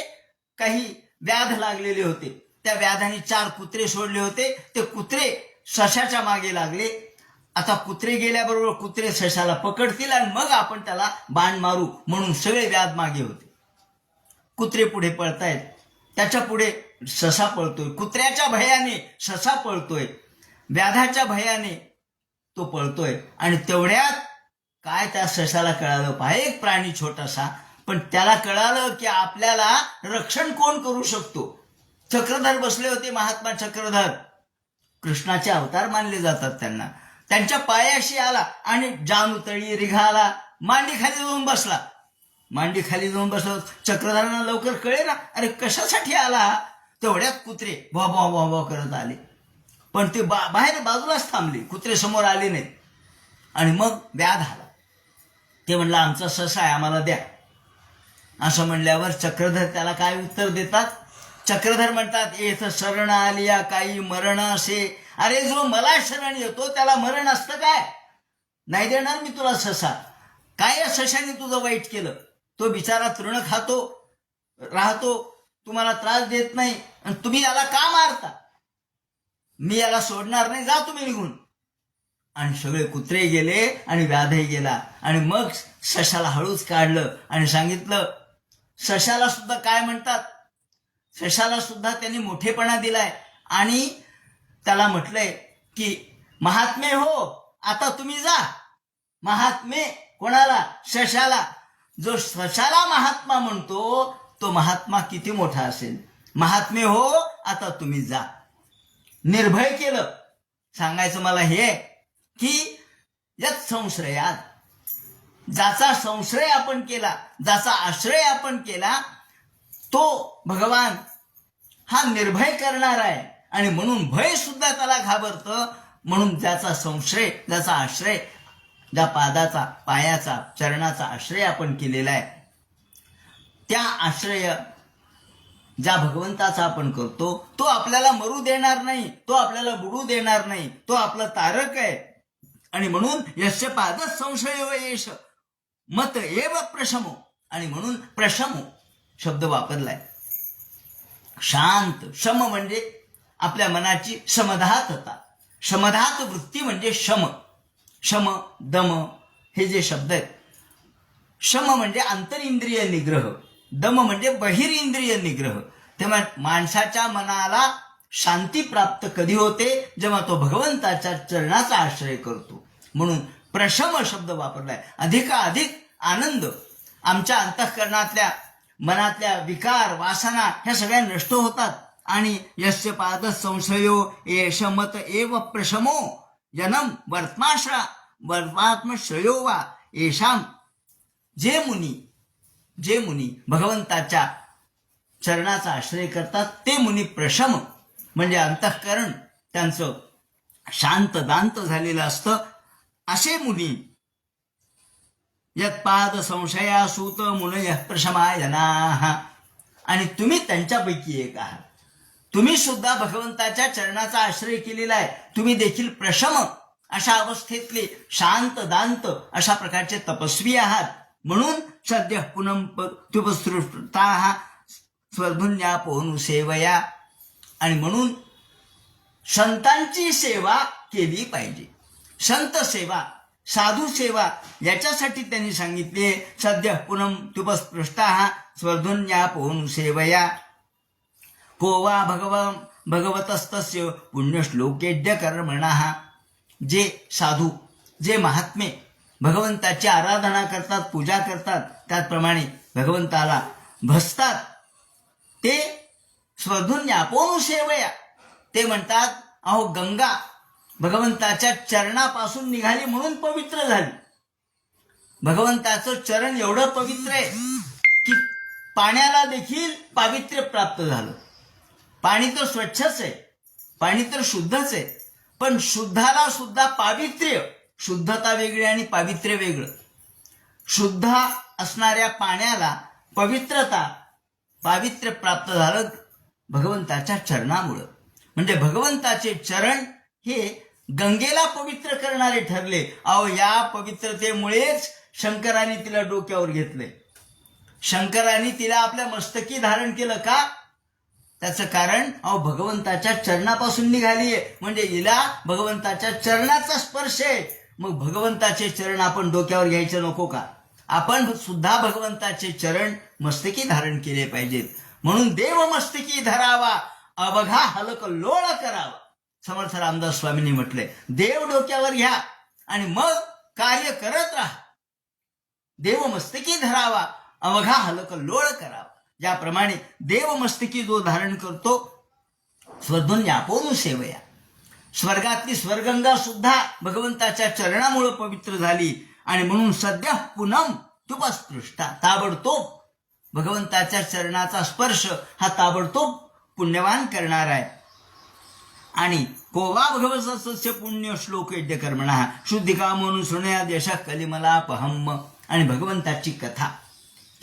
काही व्याध लागलेले होते. त्या व्याधाने 4 कुत्रे सोडले होते. ते कुत्रे सशाच्या मागे लागले. आता कुत्रे गेल्याबरोबर कुत्रे सशाला पकडतील आणि मग आपण त्याला बाण मारू म्हणून सगळे व्याध मागे होते. कुत्रे पुढे पळतायत, त्याच्या पुढे ससा पळतोय. कुत्र्याच्या भयाने ससा पळतोय, व्याधाच्या भयाने तो पळतोय. आणि तेवढ्यात काय त्या सशाला कळालं, पाहे एक प्राणी छोटासा, पण त्याला कळालं की आपल्याला रक्षण कोण करू शकतो. चक्रधर बसले होते. महात्मा चक्रधर कृष्णाचे अवतार मानले जातात त्यांना. त्यांच्या पायाशी आला आणि जानुतळी रिघाला मांडी खाली जाऊन बसला. मांडी खाली जाऊन बसला. चक्रधरांना लवकर कळे ना, अरे कशासाठी आला. तेवढ्यात कुत्रे भो भो भो भो करत आले, पण ते बाहेर बाजूलाच थांबले. कुत्रे समोर आले नाहीत. आणि मग व्याध आला. ते म्हणलं आमचा ससा आहे, आम्हाला द्या. असं म्हणल्यावर चक्रधर त्याला काय उत्तर देतात. चक्रधर म्हणतात येथ शरण आलिया काही मरण असे. अरे जो मला शरण येतो त्याला मरण असतं काय? नाही देणार मी तुला ससा. काय या सशाने तुझं वाईट केलं? तो बिचारा तृण खातो राहतो, तुम्हाला त्रास देत नाही, आणि तुम्ही याला का मारता? मी याला सोडणार नाही, जा तुम्ही निघून. आणि सगळे कुत्रे गेले आणि व्याधही गेला. आणि मग सशाला हळूच काढलं आणि सांगितलं. सशाला सुद्धा काय म्हणतात, सशाला सुद्धा त्यांनी मोठेपणा दिलाय आणि त्याला म्हटलंय की महात्मे हो, आता तुम्ही जा. महात्मे कोणाला? सशाला. जो सशाला महात्मा म्हणतो तो महात्मा किती मोठा असेल. महात्मे हो, आता तुम्ही जा. निर्भय केलं. सांगायचं मला हे की यात संशयात, ज्याचा संशय आपण केला, ज्याचा आश्रय आपण केला, तो भगवान हा निर्भय करणार आहे. आणि म्हणून भय सुद्धा त्याला घाबरतं. म्हणून ज्याचा संशय, ज्याचा आश्रय, ज्या पादाचा, पायाचा, चरणाचा आश्रय आपण केलेला आहे, त्या आश्रय ज्या भगवंताचा आपण करतो तो आपल्याला मरू देणार नाही, तो आपल्याला बुडू देणार नाही, तो आपला तारक आहे. आणि म्हणून यस्य पाद संशयो येश मत एव प्रशमो. आणि म्हणून प्रशमो शब्द वापरलाय. शांत. शम म्हणजे आपल्या मनाची समधातता. समधात वृत्ती म्हणजे शम. शम, दम हे जे शब्द आहेत. शम म्हणजे आंतरिंद्रिय निग्रह, दम म्हणजे बहिरिंद्रिय निग्रह. तेव्हा माणसाच्या मनाला शांती प्राप्त कधी होते? जेव्हा तो भगवंताच्या चरणाचा आश्रय करतो. म्हणून प्रशम शब्द वापरलाय. अधिकाधिक आनंद. आमच्या अंतःकरणातल्या मनातल्या विकार वासना ह्या सगळ्या नष्ट होतात. आणि यस्य पाद संशयो एष मत एव प्रशमो जनम वर्त्मात्मश्रयो वा येषाम. जे मुनी भगवंताच्या चरणाचा आश्रय करतात ते मुनी प्रशम म्हणजे अंतःकरण त्यांचं शांत दांत झालेलं असतं. असे मुनी यत्पाद संशया सूत मुनयः प्रशमायनाः. आणि तुम्ही त्यांच्यापैकी एक आहात. तुम्ही सुद्धा भगवंताच्या चरणाचा आश्रय केलेला आहे. तुम्ही देखील प्रशम अशा अवस्थेतले शांत दांत अशा प्रकारचे तपस्वी आहात. म्हणून सद्य पुनःपसृष्टा स्वर्धुन्यापोनु सेवया. आणि म्हणून संतांची सेवा केली पाहिजे. संत सेवा, साधू सेवा याच्यासाठी त्यांनी सांगितले सद्य पुनःपसृष्टा स्वर्धुन्यापोनु सेवया. को वा भगवतस्तस्य पुण्यश्लोकेद्य कर्मणः. जे साधू, जे महात्मे भगवंताची आराधना करतात, पूजा करतात, त्याचप्रमाणे भगवंताला भजतात, ते स्वधुन्यापोनु सेवया. ते म्हणतात अहो गंगा भगवंताच्या चरणापासून निघाली म्हणून पवित्र झाली. भगवंताचं चरण एवढं पवित्र आहे की पाण्याला देखील पावित्र्य प्राप्त झालं. पाणी तर स्वच्छच आहे, पाणी तर शुद्धच आहे, पण शुद्धाला सुद्धा पावित्र्य, शुद्धता वेगळी आणि पावित्र्य वेगळं. शुद्ध असणाऱ्या पाण्याला पावित्र्य प्राप्त झालं भगवंताच्या चरणामुळं. म्हणजे भगवंताचे चरण हे गंगेला पवित्र करणारे ठरले. अहो या पवित्रतेमुळेच शंकराने तिला डोक्यावर घेतले. शंकराने तिला आपल्या मस्तकी धारण केलं का? त्याचं कारण अहो भगवंताच्या चरणापासून निघालीये म्हणजे हिला भगवंताच्या चरणाचा स्पर्श आहे. मग भगवंताचे चरण आपण डोक्यावर घ्यायचे नको का? आपण सुद्धा भगवंताचे चरण मस्तकी धारण केले पाहिजेत. म्हणून देव मस्तकी धरावा, अवघा हलक लोळ करावा. समर्थ रामदास स्वामींनी म्हटलंय देव डोक्यावर घ्या आणि मग कार्य करत राहा. देव मस्तकी धरावा, अवघा हलक लोळ करावा. ज्याप्रमाणे देव मस्तकी जो धारण करतो स्वर्धुन्यापोनु सेवया. स्वर्गातली स्वर्गंगा सुद्धा भगवंताच्या चरणामुळे पवित्र झाली. आणि म्हणून सद्य पुनःपसृष्टा, ताबडतोब भगवंताच्या चरणाचा स्पर्श हा ताबडतोब पुण्यवान करणार आहे. आणि कोवा भगवतस्य पुण्य श्लोक यज्ञ कर्मणः शुद्धिकामोनु शृणया देशः कलिमलापहम. आणि भगवंताची कथा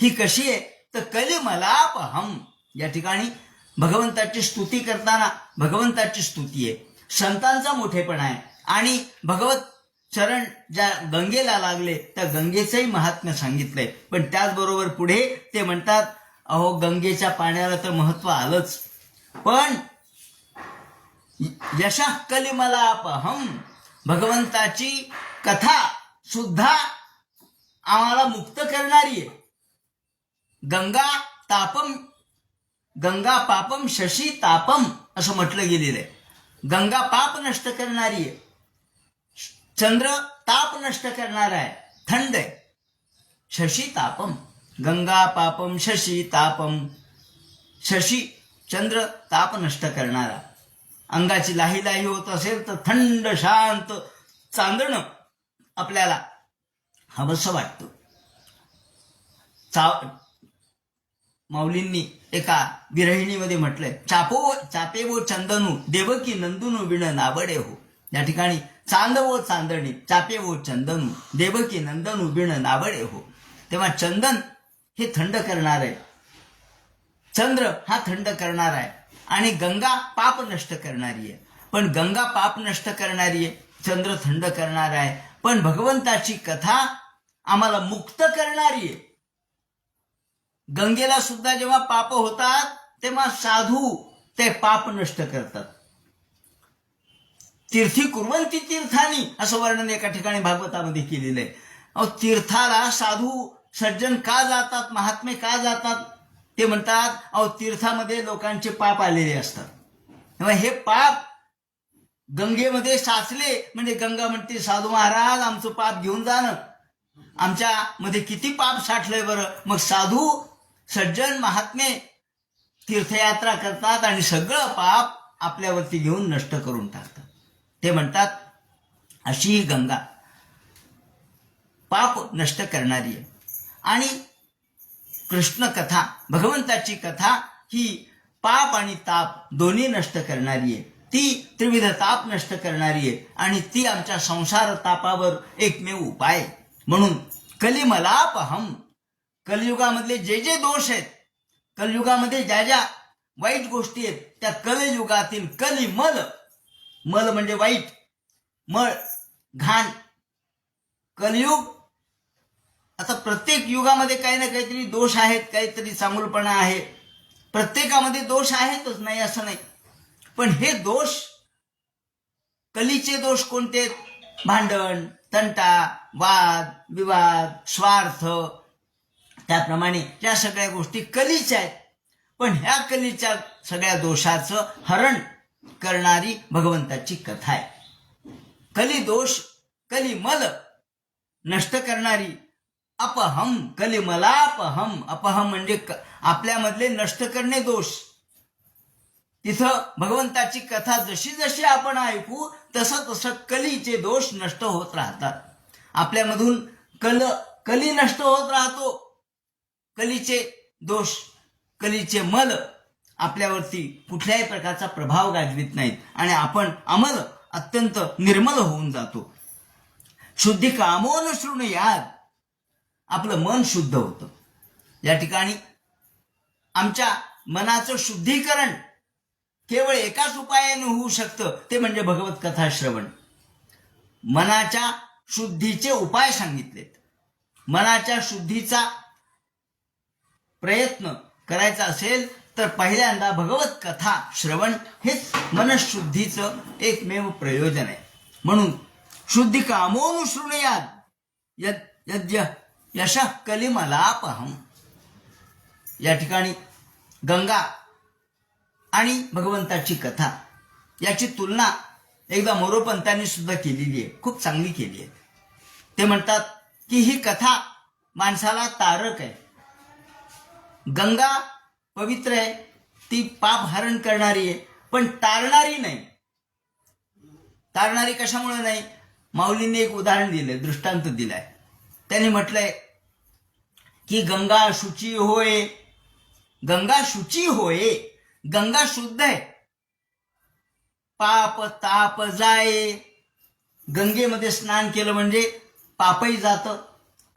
ही कशी आहे तर कलिमलापहम. या ठिकाणी भगवंताची स्तुती करताना भगवंताची स्तुती आहे, संतांचा मोठेपणा आहे. आणि भगवत चरण ज्या गंगेला लागले त्या गंगेचंही महात्म्य सांगितलंय. पण त्याचबरोबर पुढे ते म्हणतात अहो गंगेच्या पाण्याला तर महत्व आलंच, पण यशः कलिमलापहम भगवंताची कथा सुद्धा आम्हाला मुक्त करणारी आहे. गंगा पापम शशी तापम असं म्हटलं गेलेलं आहे. गंगा पाप नष्ट करणारी आहे, चंद्र ताप नष्ट करणारा आहे, थंड आहे. शशी तापम, गंगा पापम शशी तापम. शशी चंद्र ताप नष्ट करणारा. अंगाची लाही लाही होत असेल तर थंड शांत चांदणं आपल्याला हवंसं वाटतं. माऊलींनी एका विरहिणीमध्ये म्हटलंय चापे वो चंदनू देवकी नंदुनू विण नाबडे हो. या ठिकाणी चांद वो चांदणी, चापे वो चंदनू देवकी नंदनू विण नाबडे हो. तेव्हा चंदन हे थंड करणार आहे, चंद्र हा थंड करणार आहे आणि गंगा पाप नष्ट करणारी आहे. पण गंगा पाप नष्ट करणारी आहे, चंद्र थंड करणार आहे. पण भगवंताची कथा आम्हाला मुक्त करणारी आहे. गंगेला सुद्धा जेव्हा पाप होतात तेव्हा साधू ते पाप नष्ट करतात. तीर्थी कुर्वंती तीर्थानी असं वर्णन एका ठिकाणी भागवतामध्ये केलेलं आहे. अहो, तीर्थाला साधू सज्जन का जातात, महात्मे का जातात? ते म्हणतात, अहो तीर्थामध्ये लोकांचे पाप आलेले असतात. तेव्हा हे पाप गंगेमध्ये साचले म्हणजे गंगा म्हणते, साधू महाराज आमचं पाप घेऊन जा ना, आमच्या मध्ये किती पाप साठलंय बरं. मग साधू सज्जन महात्मे तीर्थयात्रा करतात आणि सगळं पाप आपल्यावरती घेऊन नष्ट करून टाकतात. ते म्हणतात अशी ही गंगा पाप नष्ट करणारी आहे. आणि कृष्ण कथा, भगवंताची कथा ही पाप आणि ताप दोन्ही नष्ट करणारी आहे. ती त्रिविध ताप नष्ट करणारी आहे आणि ती आमच्या संसार तापावर एकमेव उपाय. म्हणून कलिमलापहम, कलियुगामधले जे जे दोष आहेत, कलियुगामध्ये ज्या ज्या वाईट गोष्टी आहेत, त्या कलियुगातील कलिमल, मल म्हणजे वाईट, मळ घाण, कलियुग. आता प्रत्येक युगामध्ये काही ना काहीतरी दोष आहेत, काहीतरी चांगुलपणा आहे, प्रत्येकामध्ये दोष आहेतच, नाही असं नाही. पण हे दोष, कलीचे दोष कोणते आहेत? भांडण, तंटा, वाद विवाद, स्वार्थ, त्याप्रमाणे या सगळ्या गोष्टी कलीच्या आहेत. पण ह्या कलीच्या सगळ्या दोषाचं हरण करणारी भगवंताची कथा आहे. कली दोष, कलिमल नष्ट करणारी अपहम, कलिमलापहम. अपहम म्हणजे आपल्यामधले नष्ट करणे दोष. तिथं भगवंताची कथा जशी जशी आपण ऐकू तसं तसं कलीचे दोष नष्ट होत राहतात. आपल्यामधून कली नष्ट होत राहतो. कलीचे दोष, कलीचे मल आपल्यावरती कुठल्याही प्रकारचा प्रभाव गाजवित नाहीत आणि आपण अमल, अत्यंत निर्मल होऊन जातो. शुद्धी कामोन शृणुयाद, आपलं मन शुद्ध होतं. या ठिकाणी आमच्या मनाचं शुद्धीकरण केवळ एकाच उपायाने होऊ शकतं, ते म्हणजे भगवत कथा श्रवण. मनाच्या शुद्धीचे उपाय सांगितलेत. मनाच्या शुद्धीचा प्रयत्न करायचा असेल तर पहिल्यांदा भगवत कथा श्रवण हेच मनशुद्धीचं एकमेव प्रयोजन आहे. म्हणून शुद्धी कामोन शृणुयाद यद्य यश कलिमलापहम. या ठिकाणी गंगा आणि भगवंताची कथा याची तुलना एकदा मोरोपंतांनी सुद्धा केलेली आहे, खूप चांगली केली आहे. ते म्हणतात की ही कथा माणसाला तारक आहे. गंगा पवित्र आहे, ती पाप हरण करणारी आहे, पण तारणारी नाही. तारणारी कशामुळे नाही? माऊलींनी एक उदाहरण दिलंय, दृष्टांत दिलाय. त्यांनी म्हटलंय की गंगा शुची होय, गंगा शुची होय, गंगा शुद्ध आहे, पाप ताप जाय. गंगेमध्ये स्नान केलं म्हणजे पापही जातं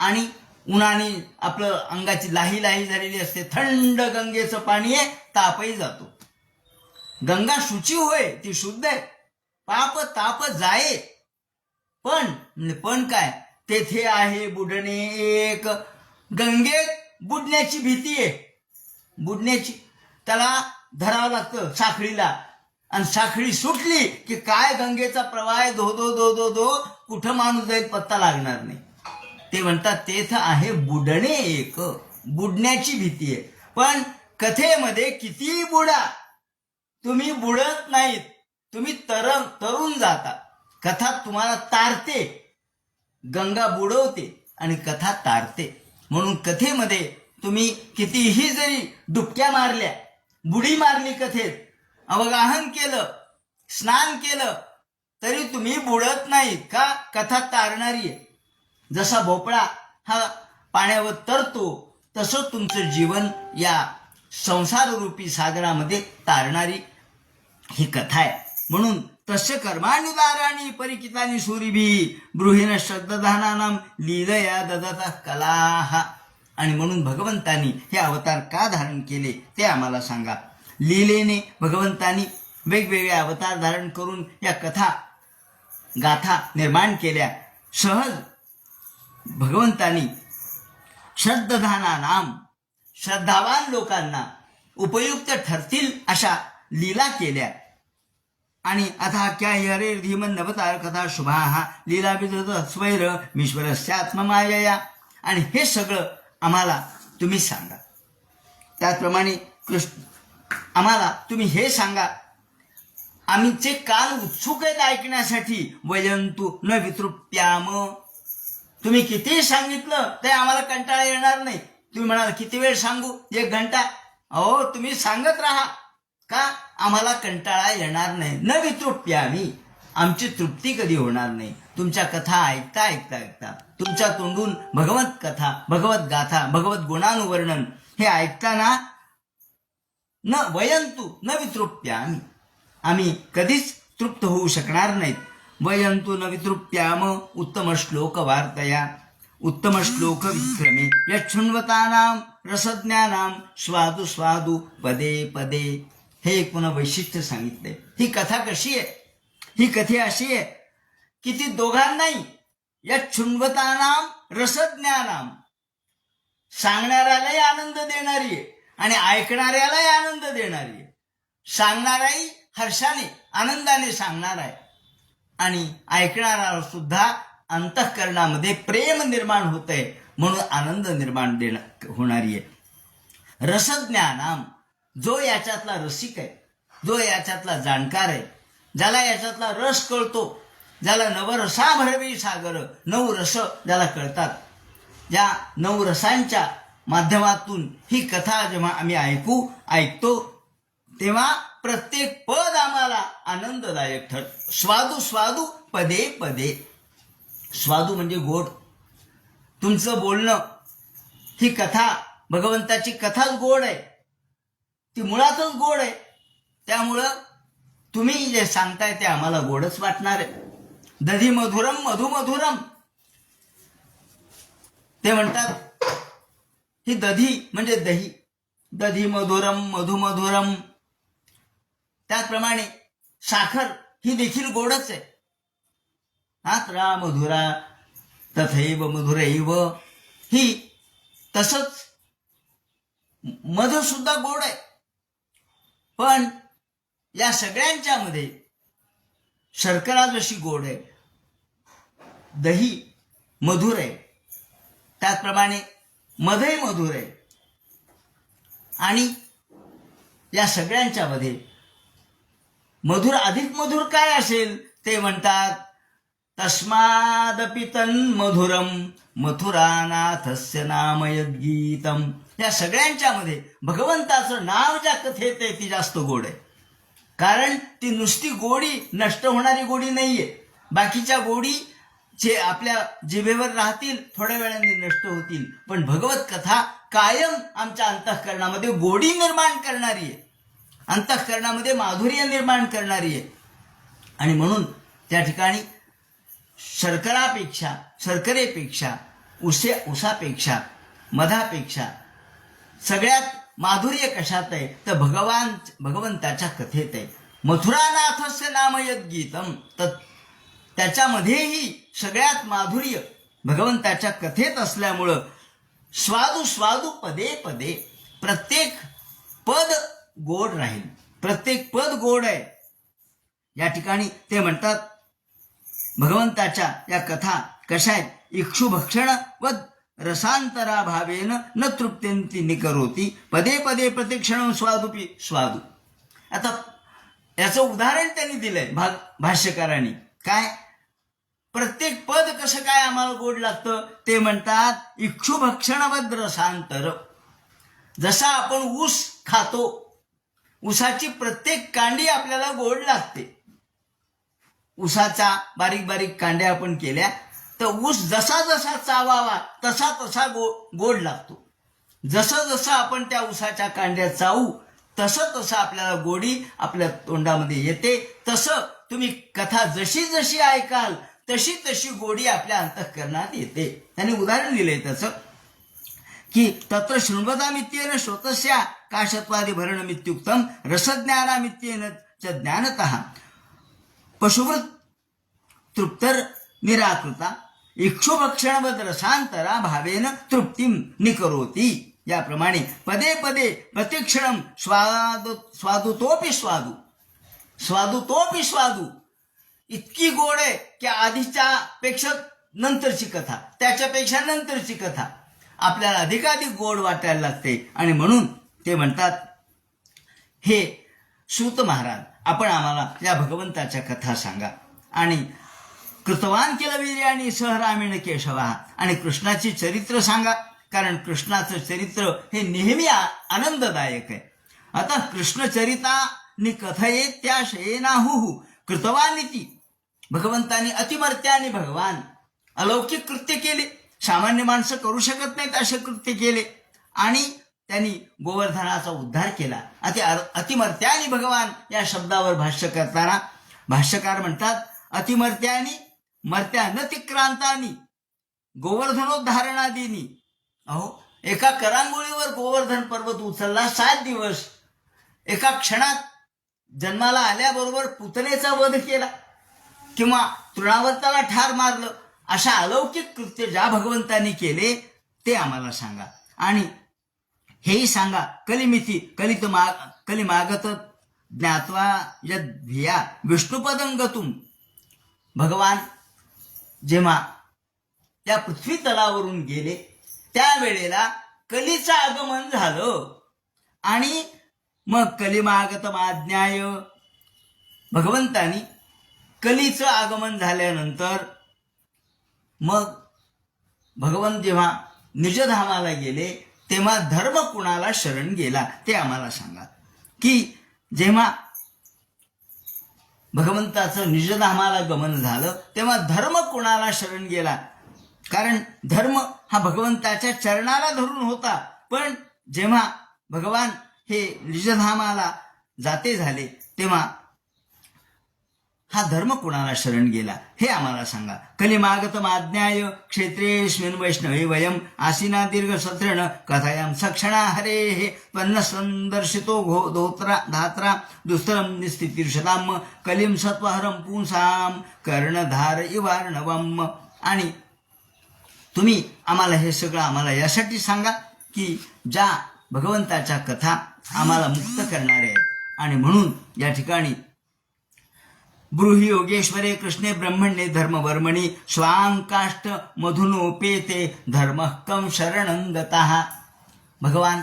आणि उन्हाने आपलं अंगाची लाही लाही झालेली असते, थंड गंगेचं पाणी आहे, तापही जातो. गंगा शुची होय, ती शुद्ध आहे, पाप ताप जाये. पण काय? तेथे आहे बुडणे एक. गंगेत बुडण्याची भीती आहे, बुडण्याची. त्याला धरावं लागतं साखळीला, आणि साखळी सुटली की काय गंगेचा प्रवाह धो धो धो धो धो, कुठं माणूस जाईल पत्ता लागणार नाही. ते म्हणतात तेथ आहे बुडणे एक, बुडण्याची भीती आहे. पण कथेमध्ये किती बुडा, तुम्ही बुडत नाहीत, तुम्ही तरून जाता. कथा तुम्हाला तारते, गंगा बुडवते आणि कथा तारते. म्हणून कथेमध्ये तुम्ही कितीही जरी डुबक्या मारल्या, बुडी मारली, कथेत अवगाहन केलं, स्नान केलं, तरी तुम्ही बुडत नाहीत. का? कथा तारणारी आहे. जसा भोपळा हा पाण्यावर तरतो तसं तुमचं जीवन या संसाररूपी सागरामध्ये तारणारी ही कथा आहे. म्हणून तस्य कर्माणि दाराणि परिकितानि सूरिभिः ब्रूहिण श्रद्धानानाम लीलया ददतः कलाः. आणि म्हणून भगवंतांनी हे अवतार का धारण केले ते आम्हाला सांगा. लीलेने भगवंतांनी वेगवेगळे अवतार धारण करून या कथा गाथा निर्माण केल्या. सहज भगवंतांनी श्रद्धानानाम, श्रद्धावान लोकांना, उपयुक्त ठरतील अशा लीला केल्या. आणि आता क्या हरे धीमन नवतार कथा शुभा लीला विधृत स्वैर ईश्वरस्यात्ममायया. आणि हे सगळं आम्हाला तुम्ही सांगा. त्याचप्रमाणे कृष्ण आम्हाला तुम्ही हे सांगा, आमचे कान उत्सुक आहेत ऐकण्यासाठी. वयंतु न वितृप्याम. तुम्ही कितीही सांगितलं ते आम्हाला कंटाळा येणार नाही. तुम्ही म्हणाल किती वेळ सांगू, 1 घंटा. अहो तुम्ही सांगत राहा. का? आम्हाला कंटाळा येणार नाही. न वितृप्यामी. आमची तृप्ती कधी होणार नाही. तुमच्या कथा ऐकता ऐकता ऐकता तुमच्या तोंडून भगवत कथा, भगवत गाथा, भगवत गुणानुवर्णन हे ऐकताना न वयंतु न वितृप्यामी. आम्ही कधीच तृप्त होऊ शकणार नाहीत. वयंतु न वितृप्याम उत्तम श्लोक वार्तया उत्तम श्लोक विक्रमे यच्छृण्वतानां रसज्ञानां स्वादु स्वादु पदे पदे. हे एक पुन्हा वैशिष्ट्य सांगितलंय. ही कथा कशी आहे? ही कथा अशी आहे की ती दोघांनाही यच्छृण्वतानां रसज्ञानां सांगणाऱ्यालाही आनंद देणारी आहे आणि ऐकणाऱ्यालाही आनंद देणारी आहे. सांगणाराही हर्षाने आनंदाने सांगणार आहे आणि ऐकणारा सुद्धा अंतःकरणामध्ये प्रेम निर्माण होत आहे म्हणून आनंद निर्माण होणारी आहे. रसज्ञानाम. जो याच्यातला रसिक आहे, जो याच्यातला जाणकार आहे, ज्याला याच्यातला रस कळतो, ज्याला नवरसा भरवी सागर. 9 रस ज्याला कळतात, या 9 रसांच्या माध्यमातून ही कथा जेव्हा आम्ही ऐकतो तेव्हा प्रत्येक पद आम्हाला आनंददायक ठरतं. स्वादू स्वादू पदे पदे. स्वादू म्हणजे गोड. तुमचं बोलणं, ही कथा, भगवंताची कथाच गोड आहे. ती मुळातच गोड आहे. त्यामुळं तुम्ही जे सांगताय ते आम्हाला गोडच वाटणार आहे. दधी मधुरम मधुमधुरम. ते म्हणतात ही दधी म्हणजे दही. दधी मधुरम मधुमधुरम. त्याचप्रमाणे साखर ही देखील गोडच आहे. आत्रा मधुरा तथैव मधुरैव. ही तसंच मधु सुद्धा गोड आहे. पण या सगळ्यांच्या मध्ये शर्करा जशी गोड आहे, दही मधुर आहे, त्याचप्रमाणे मधही मधुर आहे. आणि या सगळ्यांच्या मध्ये मधुर अधिक मधुर काय असेल ते म्हणतात तस्मादपि तन्मधुरम मथुरानाथस्य नाम यद्गीतम. या सगळ्यांच्या मध्ये भगवंताचं नाव ज्या कथेत आहे ती जास्त गोड आहे. कारण ती नुसती गोडी, नष्ट होणारी गोडी नाहीये. बाकीच्या गोडी जे आपल्या जिभेवर राहतील, थोड्या वेळाने नष्ट होतील. पण भगवत कथा कायम आमच्या अंतःकरणामध्ये गोडी निर्माण करणारी आहे, अंतःकरणामध्ये माधुर्य निर्माण करणारी आहे. आणि म्हणून त्या ठिकाणी शर्करेपेक्षा उसापेक्षा मधापेक्षा सगळ्यात माधुर्य कशात आहे तर भगवंताच्या कथेत आहे. मथुरानाथस्य नाम यद्गीतम. तर त्याच्यामध्येही सगळ्यात माधुर्य भगवंताच्या कथेत असल्यामुळं स्वादू स्वादू पदे पदे. प्रत्येक पद गोड राहील, प्रत्येक पद गोड आहे. या ठिकाणी ते म्हणतात भगवंताच्या या कथा कशा आहेत. इक्षुभक्षण व रसांतरा भावेन न तृप्त्यंती निकरोती पदे पदे प्रतिक्षण स्वादुपी स्वादू. आता याचं उदाहरण त्यांनी दिलंय भाष्यकारांनी. काय? प्रत्येक पद कसं काय आम्हाला गोड लागतं ते म्हणतात इक्षुभक्षणवद रसांतर. जसा आपण ऊस खातो, ऊसाची प्रत्येक कांडी आपल्याला गोड लागते. ऊसाच्या बारीक बारीक कांड्या आपण केल्या तर ऊस जसा जसा चावावा तसा तसा गोड लागतो. जसं जसं आपण त्या ऊसाच्या कांड्या चावू तसं तसं आपल्याला गोडी आपल्या तोंडामध्ये येते. तसं तुम्ही कथा जशी जशी ऐकाल तशी तशी गोडी आपल्या अंतःकरणात येते. त्यांनी उदाहरण दिलंय त्याचं की तत्र शृण्वतामित्येन श्रोतस्या काशत्वादि भरणमित्युक्तम रसज्ञानामित्येन च ज्ञानतः पशुवृत तृप्तर निराकृता इक्षुभक्षणवद रसांतरा भावेन तृप्तिम निकरोती. याप्रमाणे पदे पदे प्रतिक्षणम स्वादुतोपि स्वादू इतकी गोड आहे की आधीच्या पेक्षा नंतरची कथा, त्याच्यापेक्षा नंतरची कथा आपल्याला अधिकाधिक गोड वाटायला लागते. आणि म्हणून ते म्हणतात, हे सूत महाराज, आपण आम्हाला या भगवंताच्या कथा सांगा. आणि कृतवान केलं वीर्याणी सहरामेण केशवा, आणि कृष्णाची चरित्र सांगा, कारण कृष्णाचं चरित्र हे नेहमी आनंददायक आहे. आता कृष्णचरितानी कथये त्या शयेनाहु कृतवानिती, भगवंतानी अतिमर्त्याने भगवान अलौकिक कृत्य केले, सामान्य माणसं करू शकत नाहीत असे कृत्य केले. आणि त्यांनी गोवर्धनाचा उद्धार केला. अतिमर्त्यानी भगवान या शब्दावर भाष्य करताना भाष्यकार म्हणतात, अतिमर्त्यानी मर्त्या नतिक्रांतानी गोवर्धनोद्धारणादीनी. अहो, एका करांगोळीवर गोवर्धन पर्वत उचलला, 7 दिवस एका क्षणात जन्माला आल्याबरोबर पुतनेचा वध केला किंवा तृणावर्ताला ठार मारलं, अशा अलौकिक कृत्य ज्या भगवंतांनी केले ते आम्हाला सांगा. आणि हेही सांगा, कलिमिती कलिमागत ज्ञात्वा यद्धिया विष्णुपदं गतुम. भगवान जेव्हा त्या पृथ्वी तलावरून गेले त्यावेळेला कलीचं आगमन झालं. आणि मग कलिमागतम आज्ञाय, भगवंतानी कलीचं आगमन झाल्यानंतर मग भगवंत जेव्हा निजधामाला गेले तेव्हा धर्म कुणाला शरण गेला ते आम्हाला सांगा. की जेव्हा भगवंताचं निजधामाला गमन झालं तेव्हा धर्म कुणाला शरण गेला, कारण धर्म हा भगवंताच्या चरणाला धरून होता. पण जेव्हा भगवान हे निजधामाला जाते झाले तेव्हा हा धर्म कुणाला शरण गेला हे आम्हाला सांगा. कलिमागतम आज्ञाय क्षेत्रेस्मिन् वैष्णवे वयम आसीना दीर्घ सत्रेण कथायां सक्षणा हरे हे त्वन्न संदर्शितो धात्रा दुस्तरम निस्थितीर्षताम कलिम सत्वहरम पुंसाम कर्णधार इवार्णवम. आणि तुम्ही आम्हाला हे सगळं आम्हाला यासाठी सांगा की ज्या भगवंताच्या कथा आम्हाला मुक्त करणारे आहेत. आणि म्हणून या ठिकाणी ब्रूहि योगेश्वरे कृष्णे ब्रह्मण्ये धर्मवर्मणि स्वांकाष्ट मधुनोपेते धर्मकं शरणं गतः. भगवान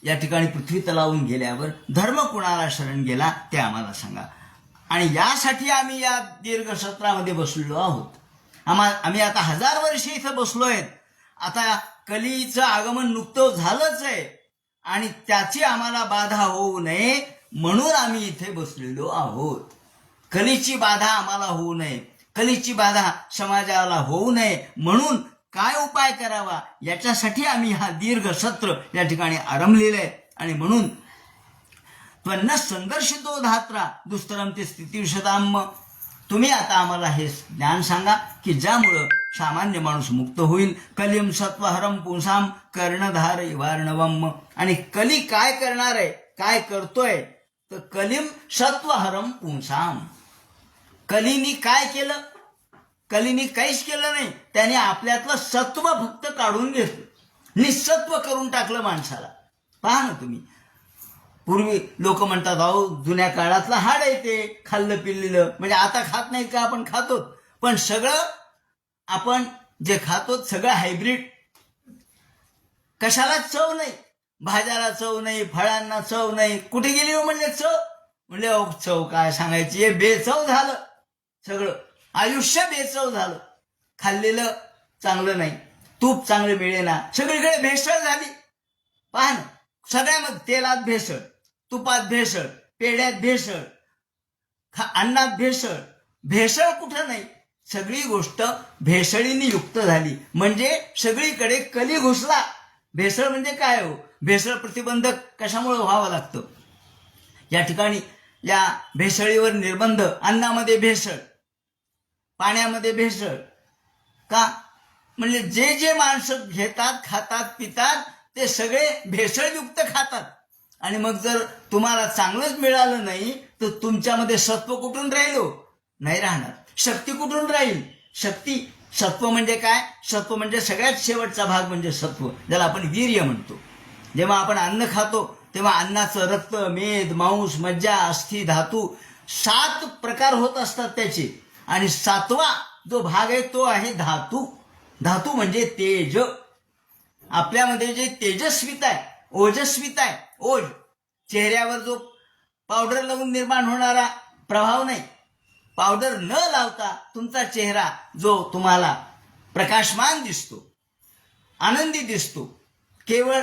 या ठिकाणी पृथ्वी तलावून गेल्यावर धर्म कुणाला शरण गेला ते आम्हाला सांगा. आणि यासाठी आम्ही या दीर्घ सत्रामध्ये बसलेलो आहोत. आम्ही आता 1000 वर्षे इथं बसलोय. आता कलीचं आगमन नुकतं झालंच आहे आणि त्याची आम्हाला बाधा होऊ नये म्हणून आम्ही इथे बसलेलो आहोत. कलीची बाधा आम्हाला होऊ नये, कलीची बाधा समाजाला होऊ नये म्हणून काय उपाय करावा याच्यासाठी आम्ही हा दीर्घ सत्र या ठिकाणी आरंभलेलं आहे. आणि म्हणून त्वन्न संदर्शितो धात्रा दुस्तरम ते स्थितीशताम. तुम्ही आता आम्हाला हे ज्ञान सांगा की ज्यामुळं सामान्य माणूस मुक्त होईल. कलिम सत्वहरम पुंसाम कर्णधार इवार्णवम. आणि कली काय करणार आहे, काय करतोय तर कलिम सत्वहरम पुंसाम. कलीनी काय केलं, कलीनी काहीच केलं नाही. त्याने आपल्यातलं सत्व फक्त काढून घेतलं, निसत्व करून टाकलं माणसाला. पहा ना तुम्ही, पूर्वी लोक म्हणतात अहो जुन्या काळातलं हाड आहे ते खाल्लं पिल्लेलं, म्हणजे आता खात नाही का, आपण खातो. पण सगळं आपण जे खातो सगळं हायब्रिड. कशाला चव नाही, भाज्याला चव नाही, फळांना चव नाही. कुठे गेली हो म्हणजे चव, म्हणजे चव काय सांगायची, हे बेचव झालं सगळं. आयुष्य बेचव झालं. खाल्लेलं चांगलं नाही, तूप चांगलं मिळेना, सगळीकडे भेसळ झाली. पहा ना, सगळ्यामध्ये तेलात भेसळ, तुपात भेसळ, पेढ्यात भेसळ, अन्नात भेसळ. भेसळ कुठं नाही, सगळी गोष्ट भेसळीने युक्त झाली. म्हणजे सगळीकडे कली घुसला. भेसळ म्हणजे काय हो, भेसळ प्रतिबंधक कशामुळे व्हावं लागतं. या ठिकाणी या भेसळीवर निर्बंध. अन्नामध्ये भेसळ, पाण्यामध्ये भेसळ. का, म्हणजे जे जे माणसं घेतात, खातात, पितात ते सगळे भेसळयुक्त खातात. आणि मग जर तुम्हाला चांगलंच मिळालं नाही तर तुमच्यामध्ये सत्व कुठून राहील, नाही राहणार. शक्ती कुठून राहील, शक्ती सत्व म्हणजे काय? सत्व म्हणजे सगळ्यात शेवटचा भाग म्हणजे सत्व, ज्याला आपण वीर्य म्हणतो. जेव्हा आपण अन्न खातो तेव्हा अन्नाचं रक्त, मेद, मांस, मज्जा, अस्थि, धातू 7 प्रकार होत असतात त्याचे. आणि 7वा जो भाग आहे तो आहे धातू. धातू म्हणजे तेज. आपल्यामध्ये जे तेजस्विता आहे, ओजस्विता आहे, ओज, चेहऱ्यावर जो पावडर लावून निर्माण होणारा प्रभाव नाही, पावडर न लावता तुमचा चेहरा जो तुम्हाला प्रकाशमान दिसतो, आनंदी दिसतो, केवळ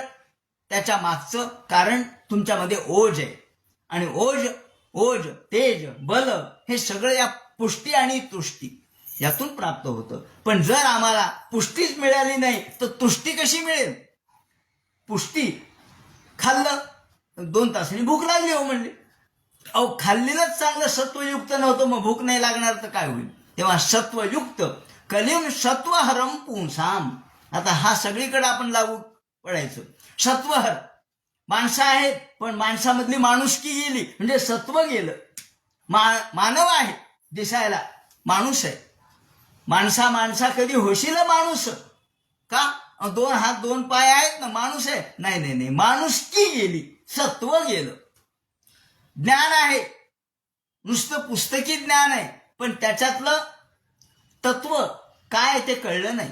त्याच्या मागचं कारण तुमच्यामध्ये ओज आहे. आणि ओज, तेज, बल हे सगळं या पुष्टी आणि तुष्टी यातून प्राप्त होतं. पण जर आम्हाला पुष्टीच मिळाली नाही तर तुष्टी कशी मिळेल? पुष्टी खाल्लं, 2 तासांनी भूक लागली हो म्हणले. अहो, खाल्लेलंच चांगलं सत्वयुक्त नव्हतं, मग भूक नाही लागणार तर काय होईल? तेव्हा सत्वयुक्त, कलिम सत्वहरम पुंसाम. आता हा सगळीकडे आपण लागू पडायचं. सत्वहर, माणसं आहेत पण माणसामधली माणुसकी गेली म्हणजे सत्व गेलं. मानव आहे दिसायला, माणूस आहे. माणसा कधी होशील माणूस का? 2 हात 2 पाय आहेत ना, माणूस आहे? नाही, माणुसकी गेली, सत्व गेलं. ज्ञान आहे, नुसतं पुस्तकी ज्ञान आहे, पण त्याच्यातलं तत्व काय ते कळलं नाही.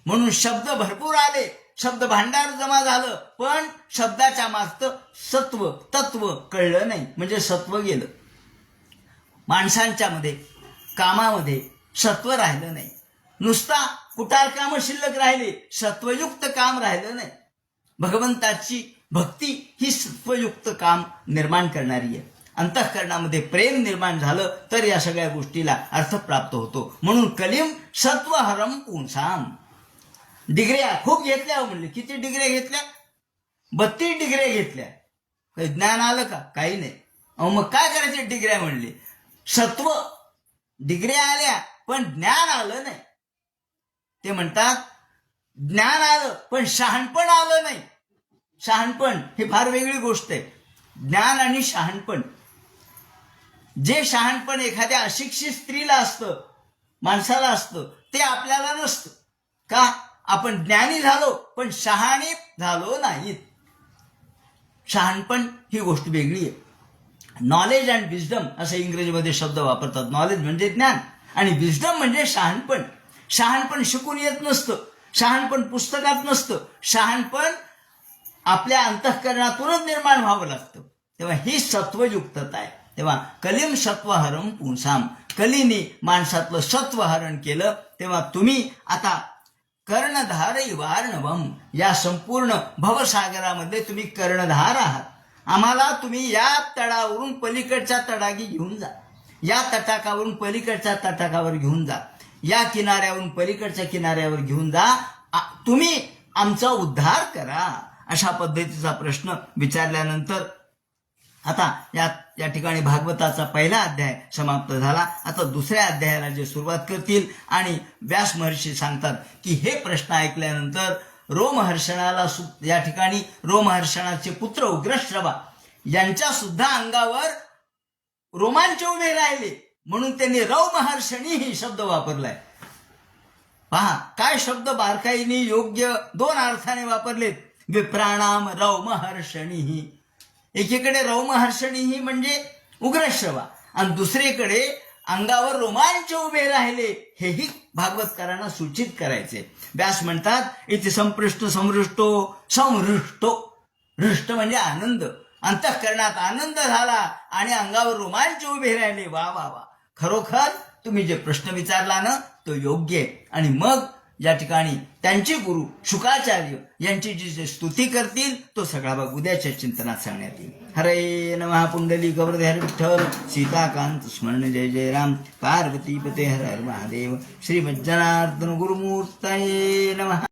म्हणून शब्द भरपूर आले, शब्द भांडार जमा झालं, पण शब्दाच्या मागचं सत्व, तत्व कळलं नाही, म्हणजे सत्व गेलं. माणसांच्या मध्ये, कामामध्ये सत्व राहिलं नाही. नुसता कुटार काम शिल्लक राहिले, सत्वयुक्त काम राहिलं नाही. भगवंताची भक्ती ही सत्वयुक्त काम निर्माण करणारी आहे. अंतःकरणामध्ये प्रेम निर्माण झालं तर या सगळ्या गोष्टीला अर्थ प्राप्त होतो. म्हणून कलिम सत्वहरम पुंसाम. डिग्र्या खूप घेतल्या म्हणले. किती डिग्र्या घेतल्या? 32 डिग्र्या घेतल्या. काही ज्ञान आलं का? काही नाही. अहो, मग काय करायचे? डिग्र्या म्हणले. सत्व डिग्र्या आल्या पण ज्ञान आलं नाही. ते म्हणतात ज्ञान आलं पण शहाणपण आलं नाही. शहाणपण ही फार वेगळी गोष्ट आहे. ज्ञान आणि शहाणपण. जे शहाणपण एखाद्या अशिक्षित स्त्रीला असतं, माणसाला असतं, ते आपल्याला नसतं. का? आपण ज्ञानी झालो पण शहाणे झालो नाहीत. शहाणपण ही गोष्ट वेगळी आहे. नॉलेज अँड विजडम असं इंग्रजीमध्ये शब्द वापरतात. नॉलेज म्हणजे ज्ञान आणि विजडम म्हणजे शहाणपण. शहाणपण शिकून येत नसतं, शहाणपण पुस्तकात नसतं, शहाणपण आपल्या अंतःकरणातूनच निर्माण व्हावं लागतं. तेव्हा ही सत्वयुक्तता आहे. तेव्हा कलिम सत्वहरम पुंसाम. कलीने माणसातलं सत्वहरण केलं. तेव्हा तुम्ही आता कर्णधार इवार्णवम, या संपूर्ण भवसागरामध्ये तुम्ही कर्णधार आहात. आम्हाला तुम्ही या तडावरून पलीकडच्या तडागी घेऊन जा, या तटाकावरून पलीकडच्या तटाकावर घेऊन जा, या किनाऱ्यावरून पलीकडच्या किनाऱ्यावर घेऊन जा. तुम्ही आमचा उद्धार करा. अशा पद्धतीचा प्रश्न विचारल्यानंतर आता या ठिकाणी भागवताचा पहिला अध्याय समाप्त झाला. आता दुसऱ्या अध्यायाला जे सुरुवात करतील आणि व्यास महर्षी सांगतात की हे प्रश्न ऐकल्यानंतर रोमहर्षणाला, या ठिकाणी रोमहर्षणाचे पुत्र उग्रश्रवा यांच्या सुद्धा अंगावर रोमांच उभे राहिले, म्हणून त्यांनी रौमहर्षणी ही शब्द वापरलाय. पहा काय शब्द बारकाईने योग्य 2 अर्थाने वापरलेत. विप्राणाम रौमहर्षणी. एकीकडे रौमहर्षणी म्हणजे उग्रश्रवा आणि दुसरीकडे अंगावर रोमांच उभे राहिले, हेही भागवतकारांना सूचित करायचे. व्यास म्हणतात इथे संपृष्ट समृष्टो समृष्टो. हृष्ट म्हणजे आनंद, अंतःकरणात आनंद झाला आणि अंगावर रोमांच उभे राहिले. वा वा वा, खरोखर तुम्ही जे प्रश्न विचारला ना तो योग्य आहे. आणि मग या ठिकाणी त्यांचे गुरु शुकाचार्य यांची जी स्तुती करतील तो सगळा भाग उद्याच्या चिंतनात सांगण्यात येईल. हरे नमः. पुंडली गौरधर विठ्ठल सीताकांत स्मरण. जय जय राम. पार्वती पते हर हर महादेव. श्रीमज्जनार्दन गुरुमूर्तये नमः.